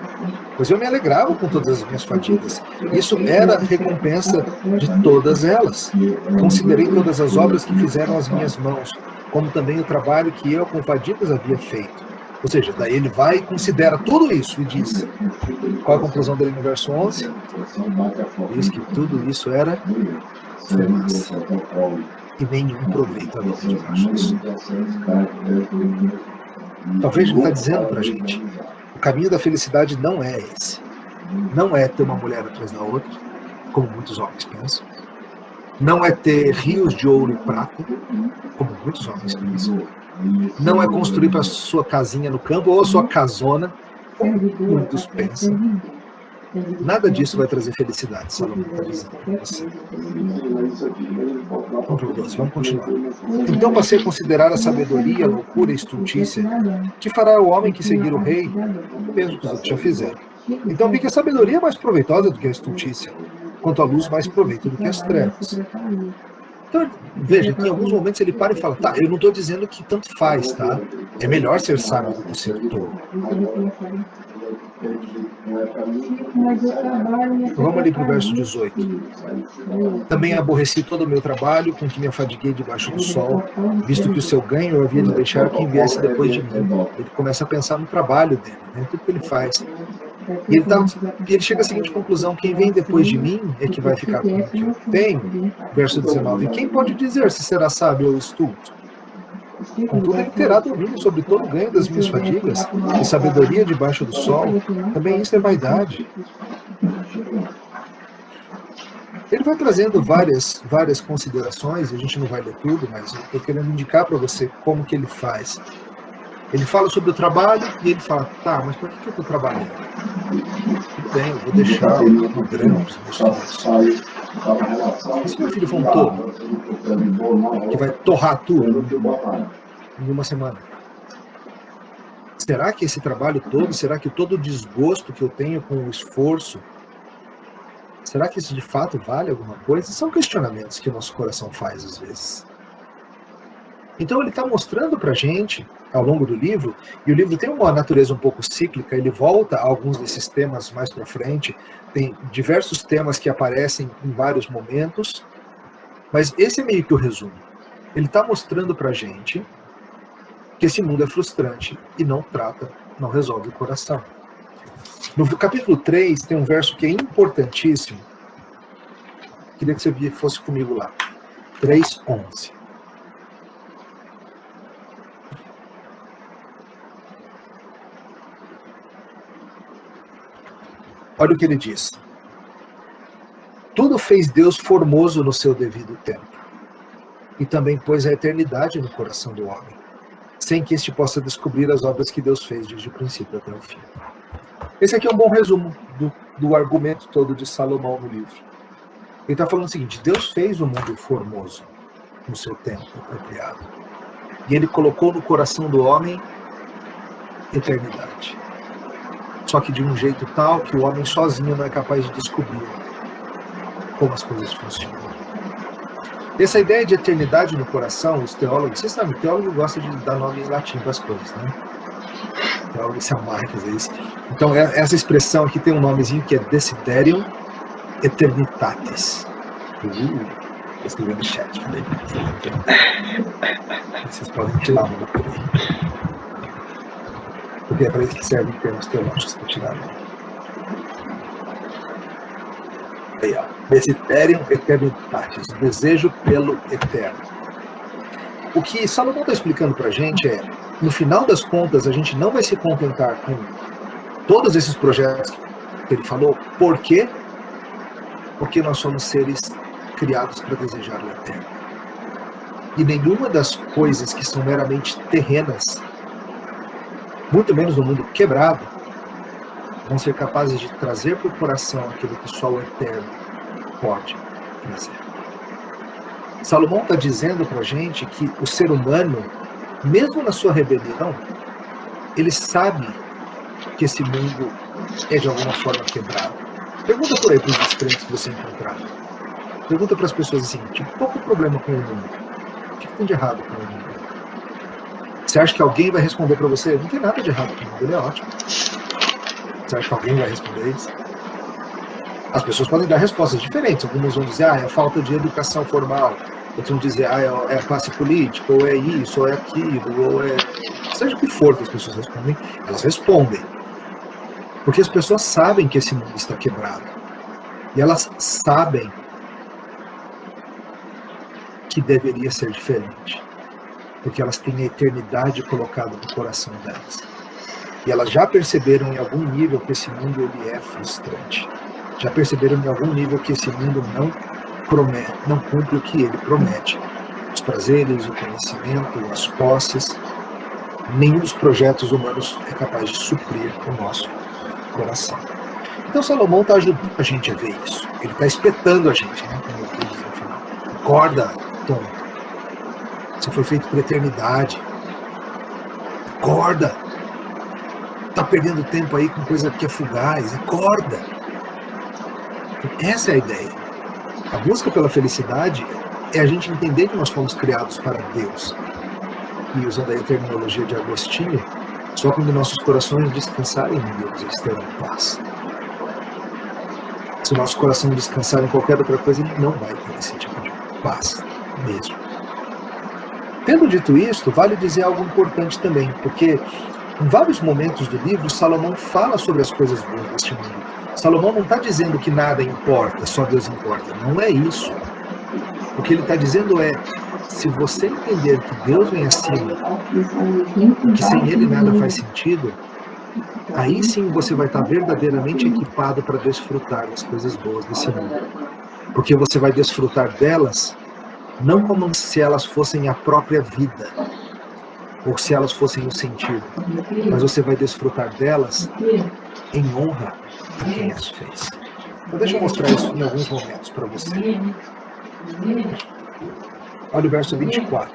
pois eu me alegrava com todas as minhas fadigas. Isso era a recompensa de todas elas. Considerei todas as obras que fizeram as minhas mãos, como também o trabalho que eu com fadigas havia feito. Ou seja, daí ele vai e considera tudo isso e diz, qual a conclusão dele no verso 11? Diz que tudo isso era fumaça e nenhum proveito havia debaixo disso. Talvez ele está dizendo para a gente, o caminho da felicidade não é esse. Não é ter uma mulher atrás da outra, como muitos homens pensam. Não é ter rios de ouro e prata, como muitos homens pensam. Não é construir para sua casinha no campo ou a sua casona, como muitos pensam. Nada disso vai trazer felicidade, Salomão está dizendo para você. Vamos continuar. Então passei a considerar a sabedoria, a loucura e a estultícia, que fará o homem que seguir o rei, o mesmo que os outros já fizeram. Então vi que a sabedoria é mais proveitosa do que a estultícia, quanto a luz mais proveito do que as trevas. Então, veja, que em alguns momentos ele para e fala, tá, eu não estou dizendo que tanto faz, tá? É melhor ser sábio do que ser tolo. Então, vamos ali para o verso 18. Também aborreci todo o meu trabalho, com que me afadiguei debaixo do sol, visto que o seu ganho eu havia de deixar quem viesse depois de mim. Ele começa a pensar no trabalho dele, né? Tudo que ele faz. E ele chega à seguinte conclusão: quem vem depois de mim é que vai ficar com o que eu tenho. Verso 19: quem pode dizer se será sábio ou estulto? Contudo, ele terá domínio sobre todo o ganho das minhas fadigas e sabedoria debaixo do sol. Também isso é vaidade. Ele vai trazendo várias considerações, a gente não vai ler tudo, mas eu estou querendo indicar para você como que ele faz. Ele fala sobre o trabalho e ele fala: tá, mas por que eu estou trabalhando? Tudo bem, eu vou deixar uma grana para os meus filhos. E se meu filho for um tolo, que vai torrar tudo em uma semana? Será que esse trabalho todo, será que todo o desgosto que eu tenho com o esforço, será que isso de fato vale alguma coisa? São questionamentos que o nosso coração faz às vezes. Então ele está mostrando para a gente, ao longo do livro, e o livro tem uma natureza um pouco cíclica, ele volta a alguns desses temas mais para frente, tem diversos temas que aparecem em vários momentos, mas esse é meio que o resumo. Ele está mostrando para a gente que esse mundo é frustrante e não resolve o coração. No capítulo 3 tem um verso que é importantíssimo. Queria que você fosse comigo lá. 3:11. Olha o que ele diz. Tudo fez Deus formoso no seu devido tempo, e também pôs a eternidade no coração do homem, sem que este possa descobrir as obras que Deus fez desde o princípio até o fim. Esse aqui é um bom resumo do argumento todo de Salomão no livro. Ele está falando o seguinte: Deus fez o mundo formoso no seu tempo apropriado, e ele colocou no coração do homem eternidade. Só que de um jeito tal que o homem sozinho não é capaz de descobrir como as coisas funcionam. Essa ideia de eternidade no coração, os teólogos, vocês sabem, o teólogo gosta de dar nome em latim para as coisas, né? O teólogo se amarra a fazer isso. Então, essa expressão aqui tem um nomezinho que é Desiderium Eternitatis. Escrevi no chat, falei para vocês podem tirar uma por aí. Porque é para isso que servem termos teológicos para tirar. Aí, ó. Desiderium Eternitatis, desejo pelo eterno. O que Salomão está explicando para a gente é, no final das contas, a gente não vai se contentar com todos esses projetos que ele falou. Por quê? Porque nós somos seres criados para desejar o eterno. E nenhuma das coisas que são meramente terrenas, muito menos no mundo quebrado, vão ser capazes de trazer para o coração aquilo que só o eterno pode trazer. Salomão está dizendo para a gente que o ser humano, mesmo na sua rebelião, ele sabe que esse mundo é de alguma forma quebrado. Pergunta por aí para os descrentes que você encontrar. Pergunta para as pessoas assim, tipo, qual é o problema com o mundo? O que tem de errado com o mundo? Você acha que alguém vai responder para você? Não tem nada de errado com o mundo, ele é ótimo. Você acha que alguém vai responder isso? As pessoas podem dar respostas diferentes. Algumas vão dizer, é a falta de educação formal. Outros vão dizer, é a classe política, ou é isso, ou é aquilo, ou é... Seja o que for que as pessoas respondem, elas respondem. Porque as pessoas sabem que esse mundo está quebrado. E elas sabem que deveria ser diferente. Porque elas têm a eternidade colocada no coração delas. E elas já perceberam em algum nível que esse mundo ele é frustrante. Já perceberam em algum nível que esse mundo não cumpre o que ele promete. Os prazeres, o conhecimento, as posses, nenhum dos projetos humanos é capaz de suprir o nosso coração. Então Salomão está ajudando a gente a ver isso. Ele está espetando a gente, né? Como eu disse no final. Acorda, tonto. Você foi feito para a eternidade. Acorda. Está perdendo tempo aí com coisa que é fugaz. Acorda. Essa é a ideia. A busca pela felicidade é a gente entender que nós fomos criados para Deus. E usando a terminologia de Agostinho, só quando nossos corações descansarem em Deus, eles terão paz. Se o nosso coração descansar em qualquer outra coisa, ele não vai ter esse tipo de paz mesmo. Tendo dito isto, vale dizer algo importante também, porque Em vários momentos do livro, Salomão fala sobre as coisas boas deste mundo. Salomão não está dizendo que nada importa, só Deus importa. Não é isso. O que ele está dizendo é, se você entender que Deus vem acima, que sem Ele nada faz sentido, aí sim você vai estar verdadeiramente equipado para desfrutar das coisas boas desse mundo. Porque você vai desfrutar delas, não como se elas fossem a própria vida, ou se elas fossem o sentido, mas você vai desfrutar delas em honra a quem as fez. Então deixa eu mostrar isso em alguns momentos para você. Olha o verso 24.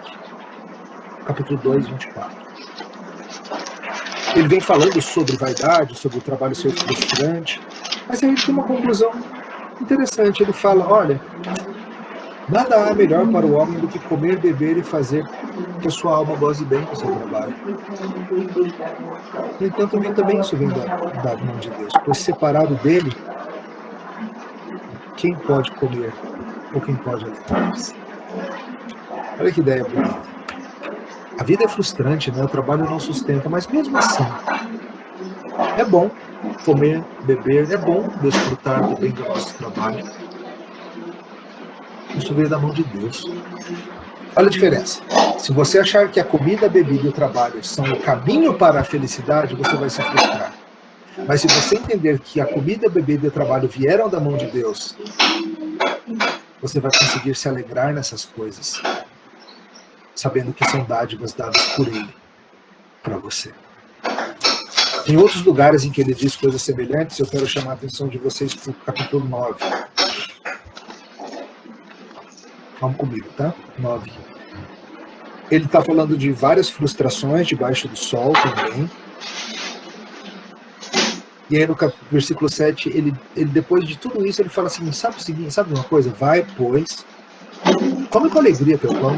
Capítulo 2, 24. Ele vem falando sobre vaidade, sobre o trabalho ser frustrante, mas ele tem uma conclusão interessante. Ele fala, olha, nada há melhor para o homem do que comer, beber e fazer que a sua alma goze bem do seu trabalho. No entanto, também isso vem da mão de Deus, pois separado dele, quem pode comer ou quem pode alegrar-se? Olha que ideia bonita. A vida é frustrante, né? O trabalho não sustenta, mas mesmo assim, é bom comer, beber, é bom desfrutar do bem do nosso trabalho. Isso veio da mão de Deus. Olha a diferença. Se você achar que a comida, a bebida e o trabalho são o caminho para a felicidade, você vai se frustrar. Mas se você entender que a comida, a bebida e o trabalho vieram da mão de Deus, você vai conseguir se alegrar nessas coisas, sabendo que são dádivas dadas por Ele para você. Tem outros lugares em que ele diz coisas semelhantes, eu quero chamar a atenção de vocês para o capítulo 9. Vamos comigo, tá? 9. Ele está falando de várias frustrações debaixo do sol também. E aí no versículo 7, ele depois de tudo isso, ele fala assim, sabe o seguinte, sabe uma coisa? Vai, pois, come com alegria teu pão,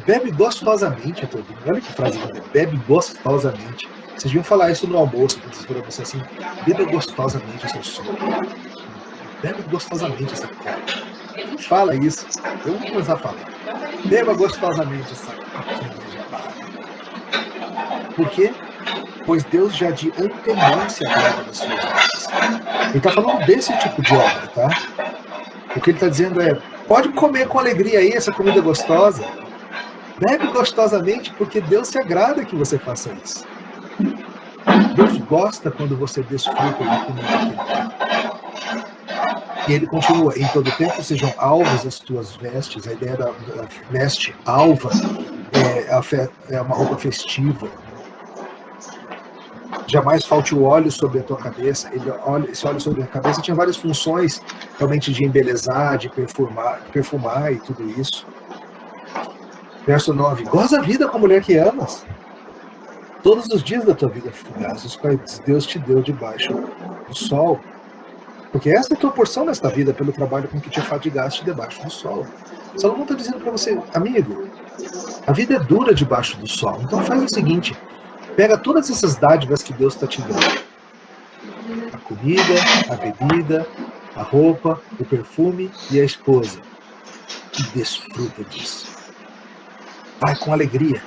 bebe gostosamente a tua vida. Olha que frase linda, bebe gostosamente. Vocês deviam falar isso no almoço, quando vocês foram você assim, beba gostosamente o seu sono. Bebe gostosamente essa coisa. Fala isso. Eu vou começar a falar. Beba gostosamente essa coquinha gelada. Por quê? Pois Deus já de antemão se agrada das suas obras. Ele está falando desse tipo de obra, tá? O que ele está dizendo é, pode comer com alegria aí essa comida gostosa. Bebe gostosamente, porque Deus se agrada que você faça isso. Deus gosta quando você desfruta da comida que Ele dá. E ele continua, em todo tempo sejam alvas as tuas vestes. A ideia da veste alva é uma roupa festiva. Jamais falte o óleo sobre a tua cabeça. Esse óleo sobre a cabeça tinha várias funções, realmente de embelezar, de perfumar e tudo isso. Verso 9. Goza a vida com a mulher que amas. Todos os dias da tua vida fugaz, os quais Deus te deu debaixo do sol. Porque esta é a tua porção nesta vida, pelo trabalho com que te afadigaste debaixo do sol. Salomão está dizendo para você, amigo, a vida é dura debaixo do sol. Então faz o seguinte, pega todas essas dádivas que Deus está te dando. A comida, a bebida, a roupa, o perfume e a esposa. E desfruta disso. Vai com alegria.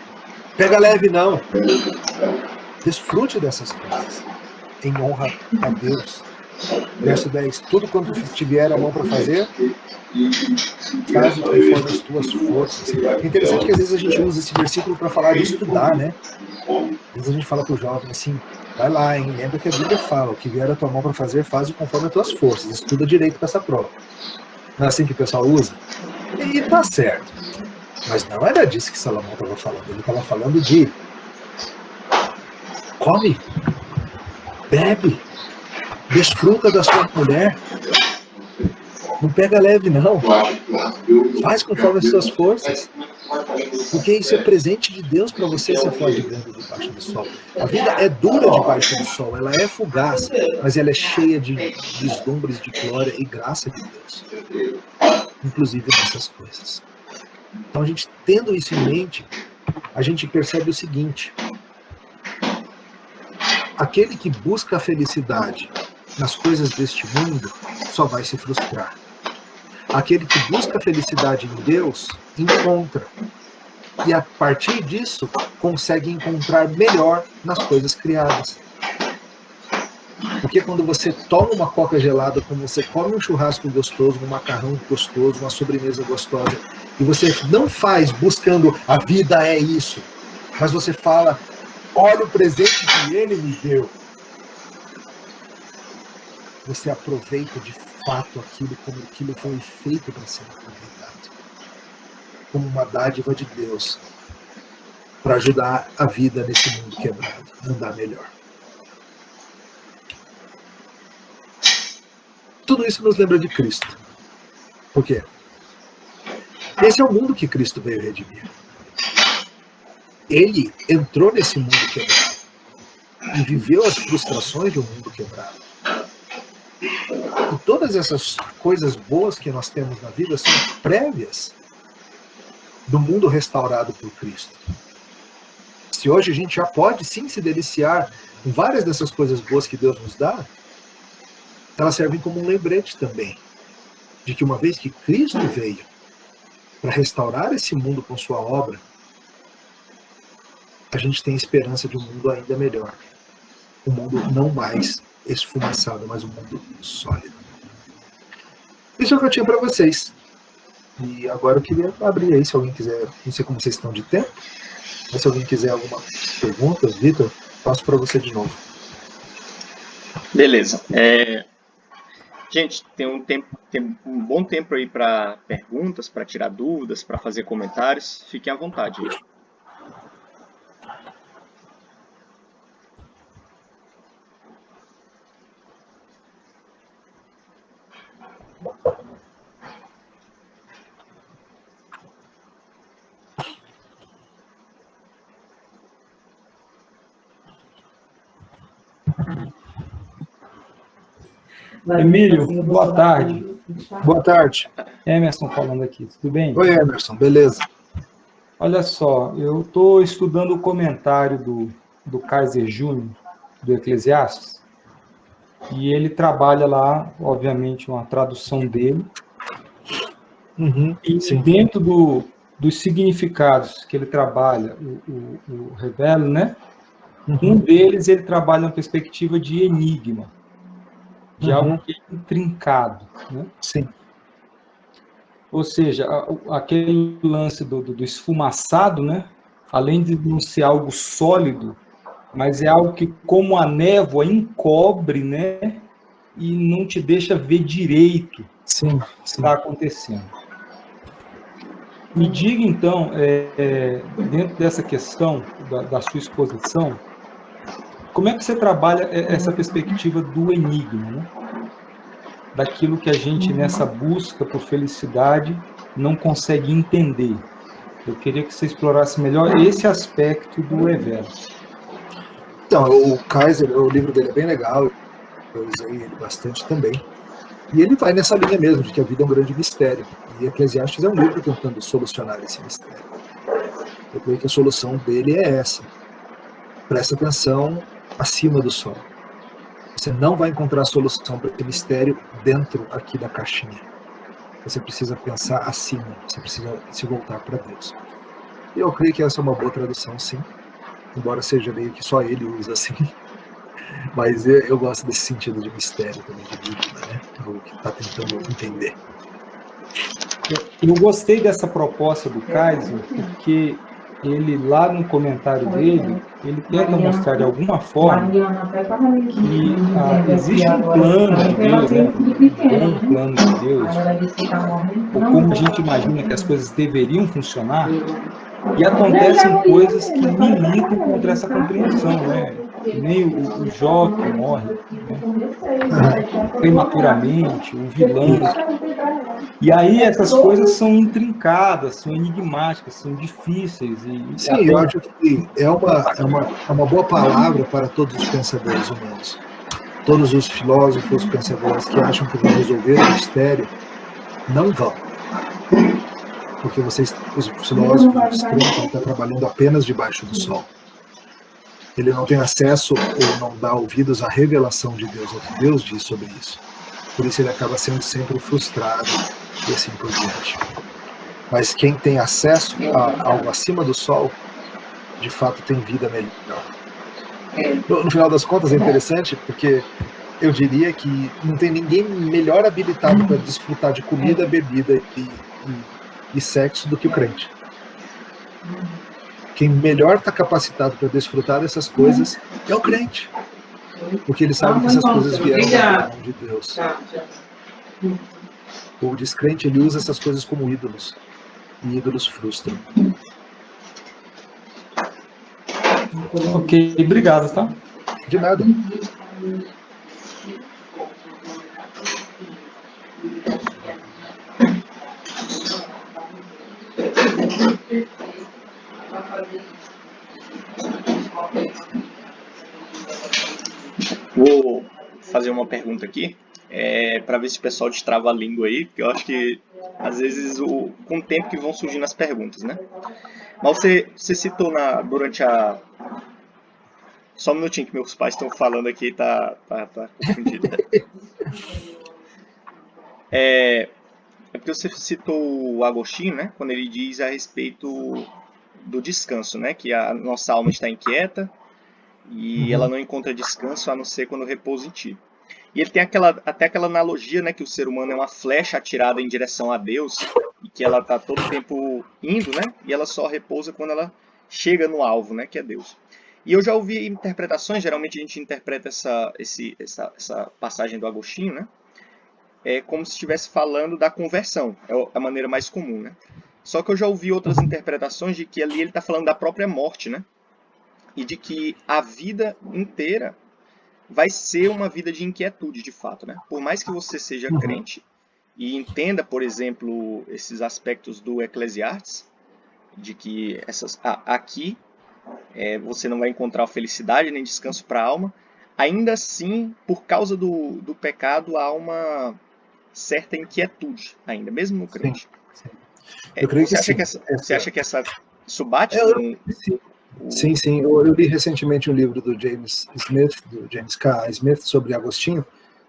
Pega leve não. Desfrute dessas coisas. Em honra a Deus. Verso 10. Tudo quanto te vier a mão para fazer, faz o conforme as tuas forças. É interessante que às vezes a gente usa esse versículo para falar de estudar, né? Às vezes a gente fala para o jovem assim, vai lá, hein? Lembra que a Bíblia fala, o que vier a tua mão para fazer, faz o conforme as tuas forças. Estuda direito para essa prova. Não é assim que o pessoal usa? E tá certo. Mas não era disso que Salomão estava falando. Ele estava falando de come, bebe, desfruta da sua mulher. Não pega leve, não. Faz conforme as suas forças. Porque isso é presente de Deus para você se afadigando debaixo do sol. A vida é dura debaixo do sol, ela é fugaz, mas ela é cheia de vislumbres de glória e graça de Deus. Inclusive nessas coisas. Então a gente tendo isso em mente, a gente percebe o seguinte. Aquele que busca a felicidade nas coisas deste mundo só vai se frustrar. Aquele que busca a felicidade em Deus encontra. E a partir disso, consegue encontrar melhor nas coisas criadas. Porque quando você toma uma coca gelada, como você come um churrasco gostoso, um macarrão gostoso, uma sobremesa gostosa, e você não faz buscando a vida é isso, mas você fala, olha o presente que ele me deu. Você aproveita de fato aquilo como aquilo foi feito para ser aproveitado. Como uma dádiva de Deus para ajudar a vida nesse mundo quebrado a andar melhor. Tudo isso nos lembra de Cristo. Por quê? Esse é o mundo que Cristo veio redimir. Ele entrou nesse mundo quebrado e viveu as frustrações de um mundo quebrado. E todas essas coisas boas que nós temos na vida são prévias do mundo restaurado por Cristo. Se hoje a gente já pode sim se deliciar com várias dessas coisas boas que Deus nos dá, elas servem como um lembrete também de que uma vez que Cristo veio para restaurar esse mundo com sua obra, a gente tem esperança de um mundo ainda melhor. Um mundo não mais esfumaçado, mas um mundo sólido. Isso é o que eu tinha para vocês. E agora eu queria abrir aí, se alguém quiser, não sei como vocês estão de tempo, mas se alguém quiser alguma pergunta, Vitor, passo para você de novo. Beleza. Gente, tem um bom tempo aí para perguntas, para tirar dúvidas, para fazer comentários. Fiquem à vontade. Emílio, boa tarde. Boa tarde. Emerson falando aqui, tudo bem? Oi, Emerson, beleza? Olha só, eu estou estudando o comentário do Kaiser Júnior, do Eclesiastes, e ele trabalha lá, obviamente, uma tradução dele. E sim. dentro dos significados que ele trabalha, o revela, né? Um deles ele trabalha na perspectiva de enigma, de algo que é intrincado, né? Sim. Ou seja, aquele lance do esfumaçado, né? Além de não ser algo sólido, mas é algo que, como a névoa, encobre, né? E não te deixa ver direito o que está acontecendo. Me diga, então, dentro dessa questão da sua exposição, como é que você trabalha essa perspectiva do enigma, né? Daquilo que a gente, nessa busca por felicidade, não consegue entender. Eu queria que você explorasse melhor esse aspecto do Evero. Então, o Kaiser, o livro dele é bem legal, eu usei ele bastante também. E ele vai nessa linha mesmo, de que a vida é um grande mistério. E Eclesiastes é um livro tentando solucionar esse mistério. Eu creio que a solução dele é essa. Presta atenção acima do sol. Você não vai encontrar a solução para esse mistério dentro aqui da caixinha. Você precisa pensar acima, você precisa se voltar para Deus. E eu creio que essa é uma boa tradução, sim. Embora seja meio que só ele usa assim. Mas eu gosto desse sentido de mistério também, de enigma, né? Algo que está tentando entender. Eu gostei dessa proposta do Kaiser, porque ele, lá no comentário dele, ele tenta mostrar de alguma forma que existe um plano de Deus, né? Um plano de Deus, ou como a gente imagina que as coisas deveriam funcionar, e acontecem coisas que militam contra essa compreensão, né? Nem o Jó que morre, né? Prematuramente, o vilão. E aí essas coisas são intrincadas, são enigmáticas, são difíceis. Sim, eu acho que é uma boa palavra para todos os pensadores humanos. Todos os filósofos, pensadores que acham que vão resolver o mistério, não vão. Porque os filósofos creem que ele está trabalhando apenas debaixo do sol. Ele não tem acesso ou não dá ouvidos à revelação de Deus, ao que Deus diz sobre isso. Por isso ele acaba sendo sempre frustrado e assim por diante. Mas quem tem acesso a algo acima do sol de fato tem vida melhor. No final das contas é interessante porque eu diria que não tem ninguém melhor habilitado para desfrutar de comida, bebida e sexo do que o crente. Quem melhor está capacitado para desfrutar dessas coisas é o crente. Porque ele sabe que essas coisas vieram da mão de Deus. O descrente, ele usa essas coisas como ídolos. E ídolos frustram. Ok, obrigado, tá? De nada. Vou fazer uma pergunta aqui, para ver se o pessoal destrava a língua aí, porque eu acho que, às vezes, com o tempo que vão surgindo as perguntas, né? Mas você citou durante a... Só um minutinho que meus pais estão falando aqui, tá confundido. É porque você citou o Agostinho, né? Quando ele diz a respeito do descanso, né? Que a nossa alma está inquieta e ela não encontra descanso a não ser quando repousa em ti. E ele tem até aquela analogia, né? Que o ser humano é uma flecha atirada em direção a Deus e que ela está todo o tempo indo, né? E ela só repousa quando ela chega no alvo, né? Que é Deus. E eu já ouvi interpretações, geralmente a gente interpreta essa passagem do Agostinho, né? Como se estivesse falando da conversão, é a maneira mais comum, né? Só que eu já ouvi outras interpretações de que ali ele está falando da própria morte, né? E de que a vida inteira vai ser uma vida de inquietude, de fato, né? Por mais que você seja crente e entenda, por exemplo, esses aspectos do Eclesiastes, de que aqui você não vai encontrar felicidade nem descanso para a alma, ainda assim, por causa do pecado, há uma certa inquietude ainda, mesmo no crente. Sim. Eu creio Você que sim. Você acha que isso bate com... Sim. Eu li recentemente um livro do James K. Smith sobre Agostinho,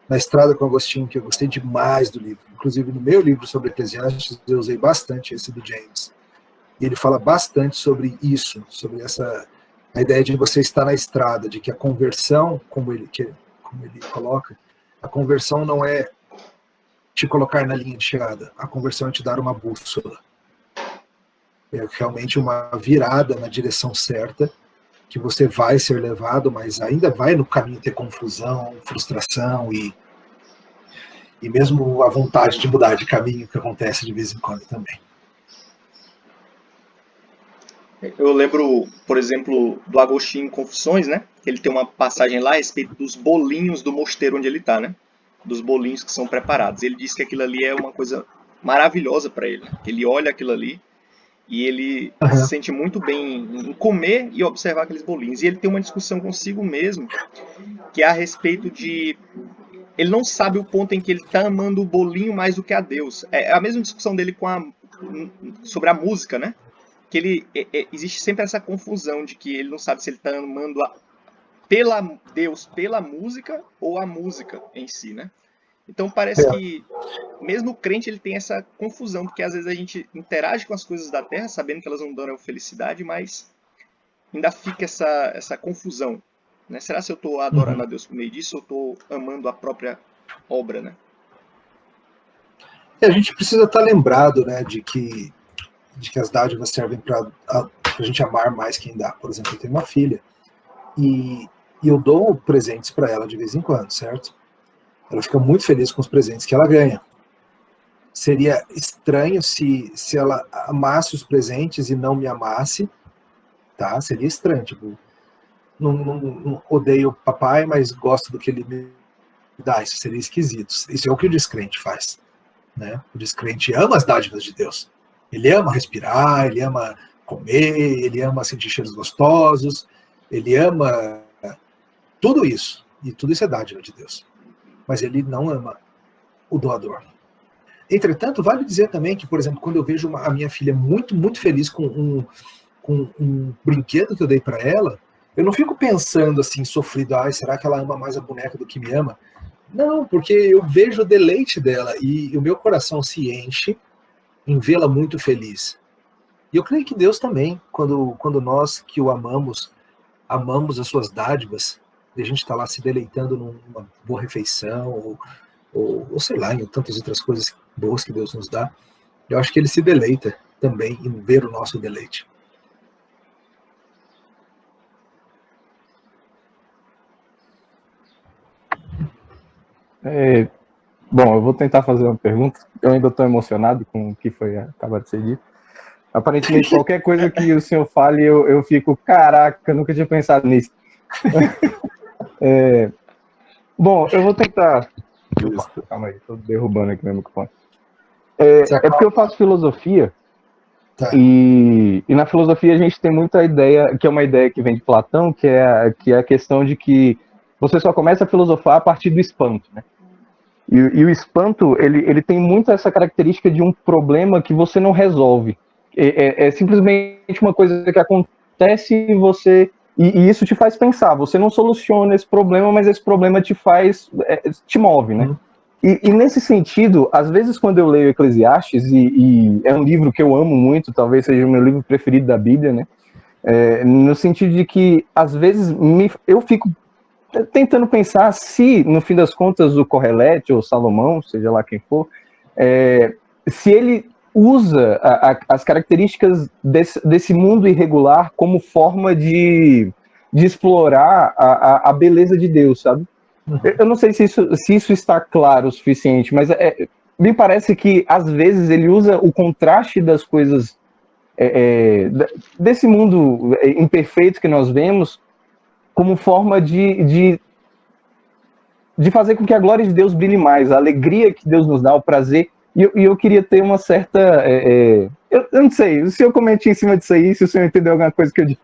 Na Estrada com Agostinho, que eu gostei demais do livro. Inclusive, no meu livro sobre Eclesiastes, eu usei bastante esse do James. E ele fala bastante sobre isso, sobre a ideia de você estar na estrada, de que a conversão, como ele coloca, a conversão não é te colocar na linha de chegada, a conversão é te dar uma bússola. É realmente uma virada na direção certa, que você vai ser levado, mas ainda vai no caminho ter confusão, frustração e mesmo a vontade de mudar de caminho, que acontece de vez em quando também. Eu lembro, por exemplo, do Agostinho em Confissões, né? Ele tem uma passagem lá a respeito dos bolinhos do mosteiro onde ele está, né? Dos bolinhos que são preparados. Ele diz que aquilo ali é uma coisa maravilhosa para ele, né? Ele olha aquilo ali e ele se sente muito bem em comer e observar aqueles bolinhos. E ele tem uma discussão consigo mesmo, que é a respeito de... Ele não sabe o ponto em que ele está amando o bolinho mais do que a Deus. É a mesma discussão dele sobre a música, né? Que existe sempre essa confusão de que ele não sabe se ele está amando Deus pela música ou a música em si, né? Então parece que mesmo o crente ele tem essa confusão, porque às vezes a gente interage com as coisas da terra sabendo que elas não dão felicidade, mas ainda fica essa confusão, né? Será que eu estou adorando a Deus por meio disso ou estou amando a própria obra, né? A gente precisa estar lembrado, né, de que as dádivas servem para a gente amar mais quem dá. Por exemplo, eu tenho uma filha e eu dou presentes para ela de vez em quando, certo? Ela fica muito feliz com os presentes que ela ganha. Seria estranho se ela amasse os presentes e não me amasse, tá? Seria estranho, tipo, não odeio o papai, mas gosto do que ele me dá. Isso seria esquisito. Isso é o que o descrente faz, né? O descrente ama as dádivas de Deus. Ele ama respirar, ele ama comer, ele ama sentir cheiros gostosos, ele ama tudo isso. E tudo isso é dádiva de Deus. Mas ele não ama o doador. Entretanto, vale dizer também que, por exemplo, quando eu vejo a minha filha muito, muito feliz com um brinquedo que eu dei para ela, eu não fico pensando assim, sofrido, será que ela ama mais a boneca do que me ama? Não, porque eu vejo o deleite dela e o meu coração se enche em vê-la muito feliz. E eu creio que Deus também, quando nós que o amamos as suas dádivas, e a gente está lá se deleitando numa boa refeição, ou sei lá, em tantas outras coisas boas que Deus nos dá, eu acho que ele se deleita também em ver o nosso deleite. Bom, eu vou tentar fazer uma pergunta. Eu ainda estou emocionado com o que acaba de ser dito. Aparentemente, qualquer coisa que o senhor fale, eu fico, caraca, eu nunca tinha pensado nisso. Bom, eu vou tentar... Opa, calma aí, estou derrubando aqui meu microfone. É porque eu faço filosofia, Tá. e na filosofia a gente tem muita ideia, que é uma ideia que vem de Platão, que é a questão de que você só começa a filosofar a partir do espanto, né? E o espanto, ele tem muito essa característica de um problema que você não resolve. É simplesmente uma coisa que acontece e você... E isso te faz pensar. Você não soluciona esse problema, mas esse problema te move, né? E nesse sentido, às vezes quando eu leio Eclesiastes, e é um livro que eu amo muito, talvez seja o meu livro preferido da Bíblia, né? No sentido de que, às vezes, eu fico tentando pensar se, no fim das contas, o Correlete ou Salomão, seja lá quem for, se ele usa as características desse mundo irregular como forma de explorar a beleza de Deus, sabe? Eu não sei se isso está claro o suficiente, mas me parece que, às vezes, ele usa o contraste das coisas desse mundo imperfeito que nós vemos como forma de fazer com que a glória de Deus brilhe mais, a alegria que Deus nos dá, o prazer. E eu queria ter uma certa... eu não sei, se eu comente em cima disso aí, se o senhor entendeu alguma coisa que eu disse.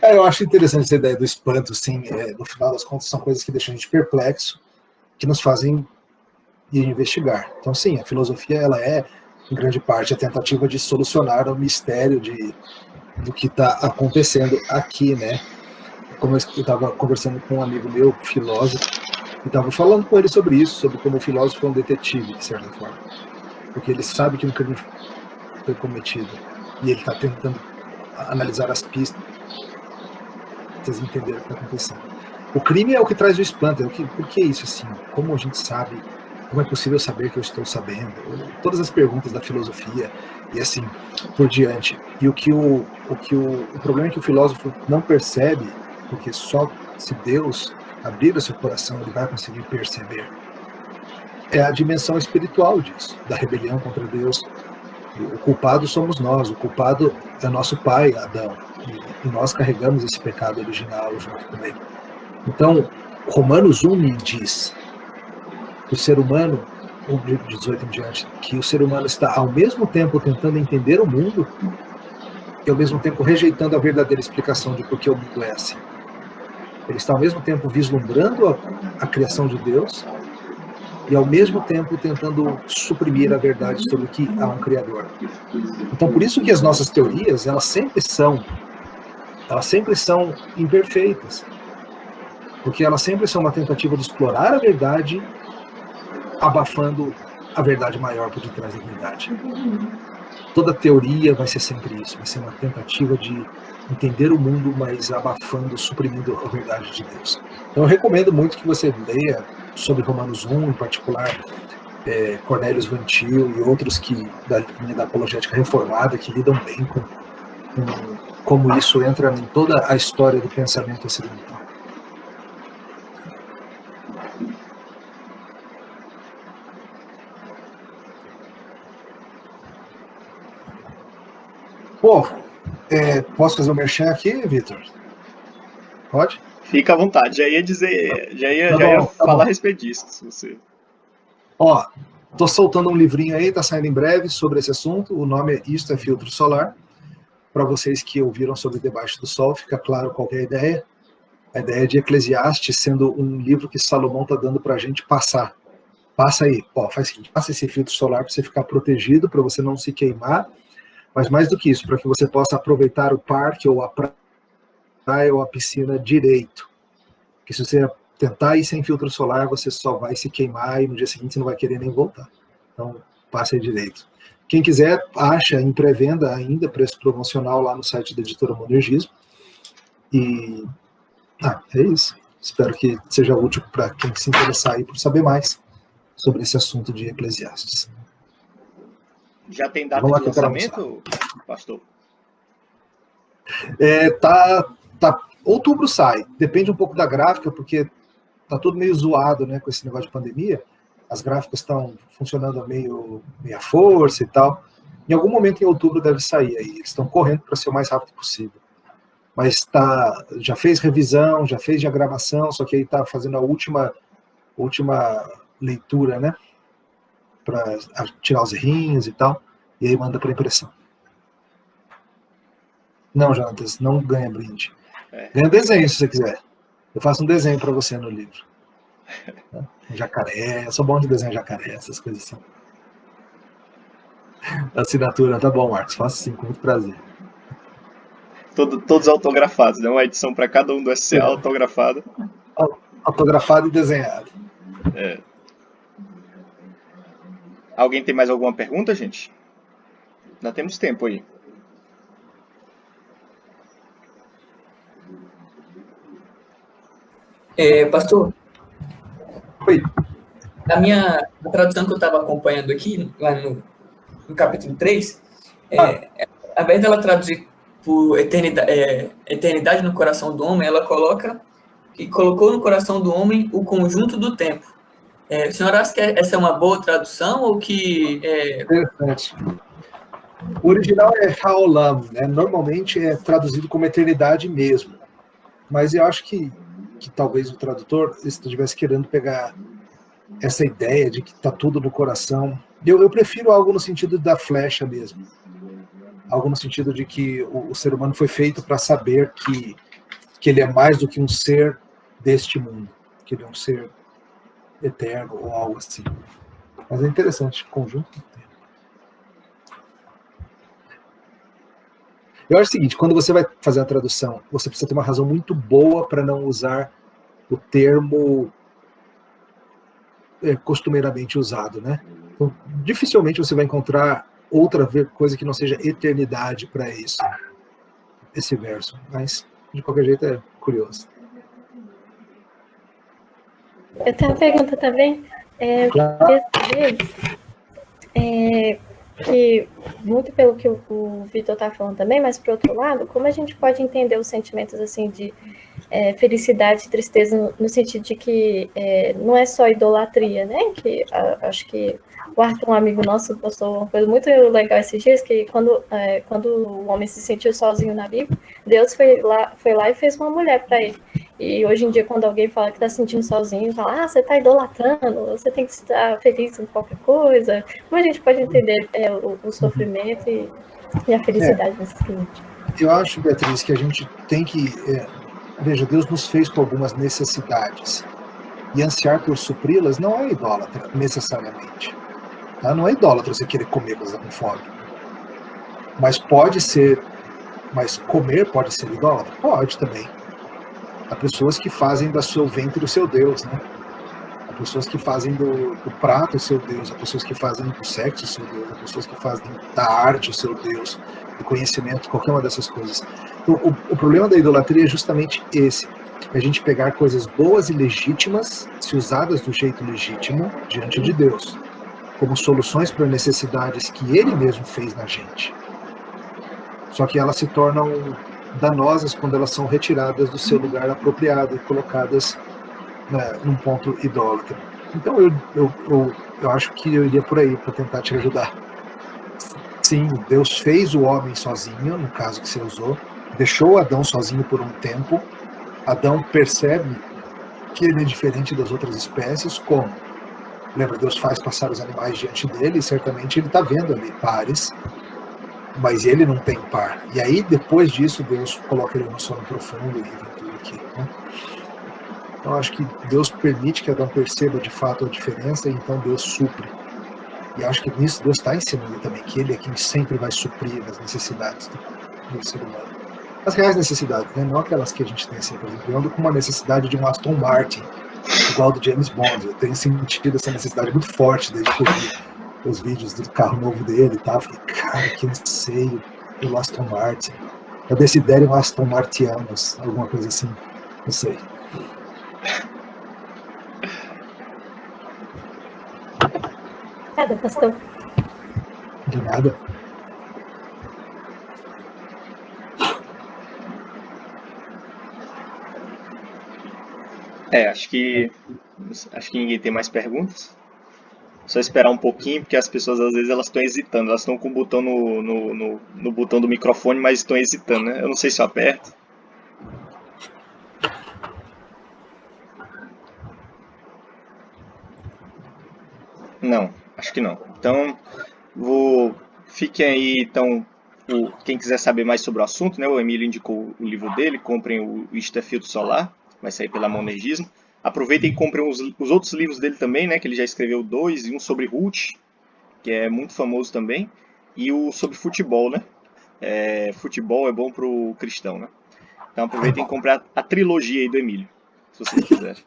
Eu acho interessante essa ideia do espanto, sim. No final das contas, são coisas que deixam a gente perplexo, que nos fazem ir investigar. Então, sim, a filosofia, ela é, em grande parte, a tentativa de solucionar o mistério do que está acontecendo aqui, né? Como eu estava conversando com um amigo meu, filósofo, e estava falando com ele sobre isso, sobre como o filósofo é um detetive, de certa forma. Porque ele sabe que um crime foi cometido, e ele está tentando analisar as pistas, entender o que está acontecendo. O crime é o que traz o espanto. Por que isso assim? Como a gente sabe? Como é possível saber que eu estou sabendo? Todas as perguntas da filosofia e assim por diante. E o problema é que o filósofo não percebe, porque só se Deus abrir o seu coração ele vai conseguir perceber. É a dimensão espiritual disso, da rebelião contra Deus. O culpado somos nós, o culpado é nosso pai, Adão. E nós carregamos esse pecado original junto com ele. Então, Romanos 1 me diz que o ser humano, 18 em diante, que o ser humano está ao mesmo tempo tentando entender o mundo e ao mesmo tempo rejeitando a verdadeira explicação de por que o mundo é assim. Ele está ao mesmo tempo vislumbrando a criação de Deus e ao mesmo tempo tentando suprimir a verdade sobre que há um Criador. Então, por isso que as nossas teorias, elas sempre são imperfeitas, porque elas sempre são uma tentativa de explorar a verdade, abafando a verdade maior por detrás da verdade. Toda teoria vai ser sempre isso, vai ser uma tentativa de entender o mundo, mas abafando, suprimindo a verdade de Deus. Então eu recomendo muito que você leia sobre Romanos 1, em particular Cornelius Van Til e outros da linha da apologética reformada que lidam bem com como isso entra em toda a história do pensamento ocidental. Bom, posso fazer um merchan aqui, Vitor? Pode? Fica à vontade, já ia falar a respeito disso, se você... Ó, tô soltando um livrinho aí, tá saindo em breve sobre esse assunto, o nome é Isto é Filtro Solar. Para vocês que ouviram sobre Debaixo do Sol, fica claro qual é a ideia. A ideia de Eclesiastes sendo um livro que Salomão está dando para a gente passar. Passa aí, faz o seguinte, passa esse filtro solar para você ficar protegido, para você não se queimar, mas mais do que isso, para que você possa aproveitar o parque ou a praia ou a piscina direito. Porque se você tentar ir sem filtro solar, você só vai se queimar e no dia seguinte você não vai querer nem voltar. Então, passa aí direito. Quem quiser, acha em pré-venda ainda, preço promocional lá no site da editora Monergismo. E é isso. Espero que seja útil para quem se interessar aí por saber mais sobre esse assunto de Eclesiastes. Já tem data de lançamento, pastor? Outubro sai. Depende um pouco da gráfica, porque tá tudo meio zoado, né, com esse negócio de pandemia. As gráficas estão funcionando meia força e tal. Em algum momento em outubro deve sair aí. Eles estão correndo para ser o mais rápido possível. Mas já fez revisão, já fez diagramação, só que aí está fazendo a última leitura, né? Para tirar os errinhos e tal. E aí manda para impressão. Não, Jonatas, não ganha brinde. Ganha desenho, se você quiser. Eu faço um desenho para você no livro. Um jacaré, eu sou bom de desenhar jacaré, essas coisas assim. Assinatura, tá bom, Marcos, faço sim, com muito prazer. Todos autografados, né? Uma edição para cada um do SCA autografado. Autografado e desenhado. Alguém tem mais alguma pergunta, gente? Ainda temos tempo aí. Pastor? Oi. A tradução que eu estava acompanhando aqui, lá no capítulo 3, ao invés dela traduzir por eternidade no coração do homem, ela colocou no coração do homem o conjunto do tempo. O senhor acha que essa é uma boa tradução ou que... Interessante. O original é Haolam, né? Normalmente é traduzido como eternidade mesmo. Mas eu acho que talvez o tradutor estivesse querendo pegar essa ideia de que está tudo no coração. Eu prefiro algo no sentido da flecha mesmo. Algo no sentido de que o ser humano foi feito para saber que ele é mais do que um ser deste mundo, que ele é um ser eterno ou algo assim. Mas é interessante, conjunto. Eu acho o seguinte, quando você vai fazer a tradução, você precisa ter uma razão muito boa para não usar o termo costumeiramente usado, né? Então, dificilmente você vai encontrar outra coisa que não seja eternidade para esse verso. Mas, de qualquer jeito, é curioso. Eu tenho uma pergunta também. Eu queria saber que, muito pelo que o Vitor está falando também, mas, por outro lado, como a gente pode entender os sentimentos assim de felicidade e tristeza no sentido de que não é só idolatria, né? Que acho que o Arthur, um amigo nosso, postou uma coisa muito legal esses dias, que quando o homem se sentiu sozinho na Bíblia, Deus foi lá e fez uma mulher para ele. E hoje em dia, quando alguém fala que está se sentindo sozinho, fala, você está idolatrando, você tem que estar feliz em qualquer coisa. Como a gente pode entender o sofrimento e a felicidade nesse sentido? Eu acho, Beatriz, que a gente tem que... Veja, Deus nos fez com algumas necessidades. E ansiar por supri-las não é idólatra, necessariamente. Tá? Não é idólatra você querer comer coisa com fome. Mas comer pode ser idólatra? Pode também. Há pessoas que fazem do seu ventre o seu Deus, né? Há pessoas que fazem do prato o seu Deus, há pessoas que fazem do sexo o seu Deus, há pessoas que fazem da arte o seu Deus, do conhecimento, qualquer uma dessas coisas. Então, o problema da idolatria é justamente esse. É a gente pegar coisas boas e legítimas, se usadas do jeito legítimo, diante de Deus, como soluções para necessidades que Ele mesmo fez na gente. Só que elas se tornam danosas quando elas são retiradas do seu lugar apropriado e colocadas num ponto idólatra. Então eu acho que eu iria por aí para tentar te ajudar. Sim, Deus fez o homem sozinho, no caso que você usou, deixou Adão sozinho por um tempo. Adão percebe que ele é diferente das outras espécies, como? Lembra, Deus faz passar os animais diante dele e certamente ele está vendo ali pares, mas ele não tem par. E aí, depois disso, Deus coloca ele no sono profundo e vem tudo aqui. Né? Então, acho que Deus permite que Adão perceba de fato a diferença e então Deus supre. E acho que nisso Deus está ensinando também que Ele é quem sempre vai suprir as necessidades do ser humano. As reais necessidades, né? Não aquelas que a gente tem assim, por exemplo. Eu ando com uma necessidade de um Aston Martin, igual do James Bond. Eu tenho sentido essa necessidade muito forte desde que eu vi os vídeos do carro novo dele e tal. Falei, cara, que anseio pelo Aston Martin. Eu desidero um Aston Martianos, alguma coisa assim. Não sei. Nada, pastor. De nada. Acho que ninguém tem mais perguntas. Só esperar um pouquinho, porque as pessoas às vezes elas estão hesitando. Elas estão com o botão no botão do microfone, mas estão hesitando, né? Eu não sei se eu aperto. Não, acho que não. Então, fiquem aí, então, quem quiser saber mais sobre o assunto, né? O Emílio indicou o livro dele, comprem o Isto é Filtro Solar, vai sair pela Monergismo. Aproveitem e comprem os outros livros dele também, né? Que ele já escreveu 2, e um sobre Ruth, que é muito famoso também, e o sobre futebol, né? Futebol é bom pro cristão, né? Então aproveitem e comprem a trilogia aí do Emílio, se vocês quiserem.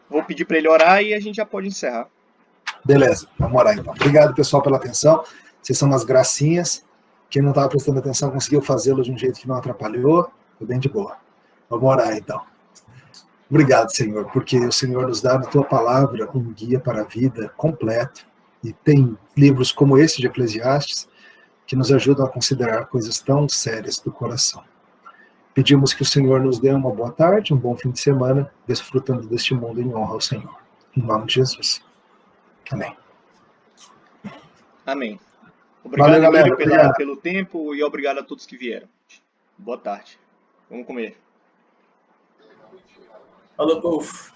Vou pedir para ele orar e a gente já pode encerrar. Beleza, vamos orar então. Obrigado, pessoal, pela atenção. Vocês são umas gracinhas. Quem não estava prestando atenção conseguiu fazê-lo de um jeito que não atrapalhou. Foi bem de boa. Vamos orar então. Obrigado, Senhor, porque o Senhor nos dá na Tua palavra um guia para a vida completo. E tem livros como esse de Eclesiastes que nos ajudam a considerar coisas tão sérias do coração. Pedimos que o Senhor nos dê uma boa tarde, um bom fim de semana, desfrutando deste mundo em honra ao Senhor. Em nome de Jesus. Amém. Amém. Obrigado, Valeu, galera. Emílio, pelo tempo e obrigado a todos que vieram. Boa tarde. Vamos comer. Falou, povo.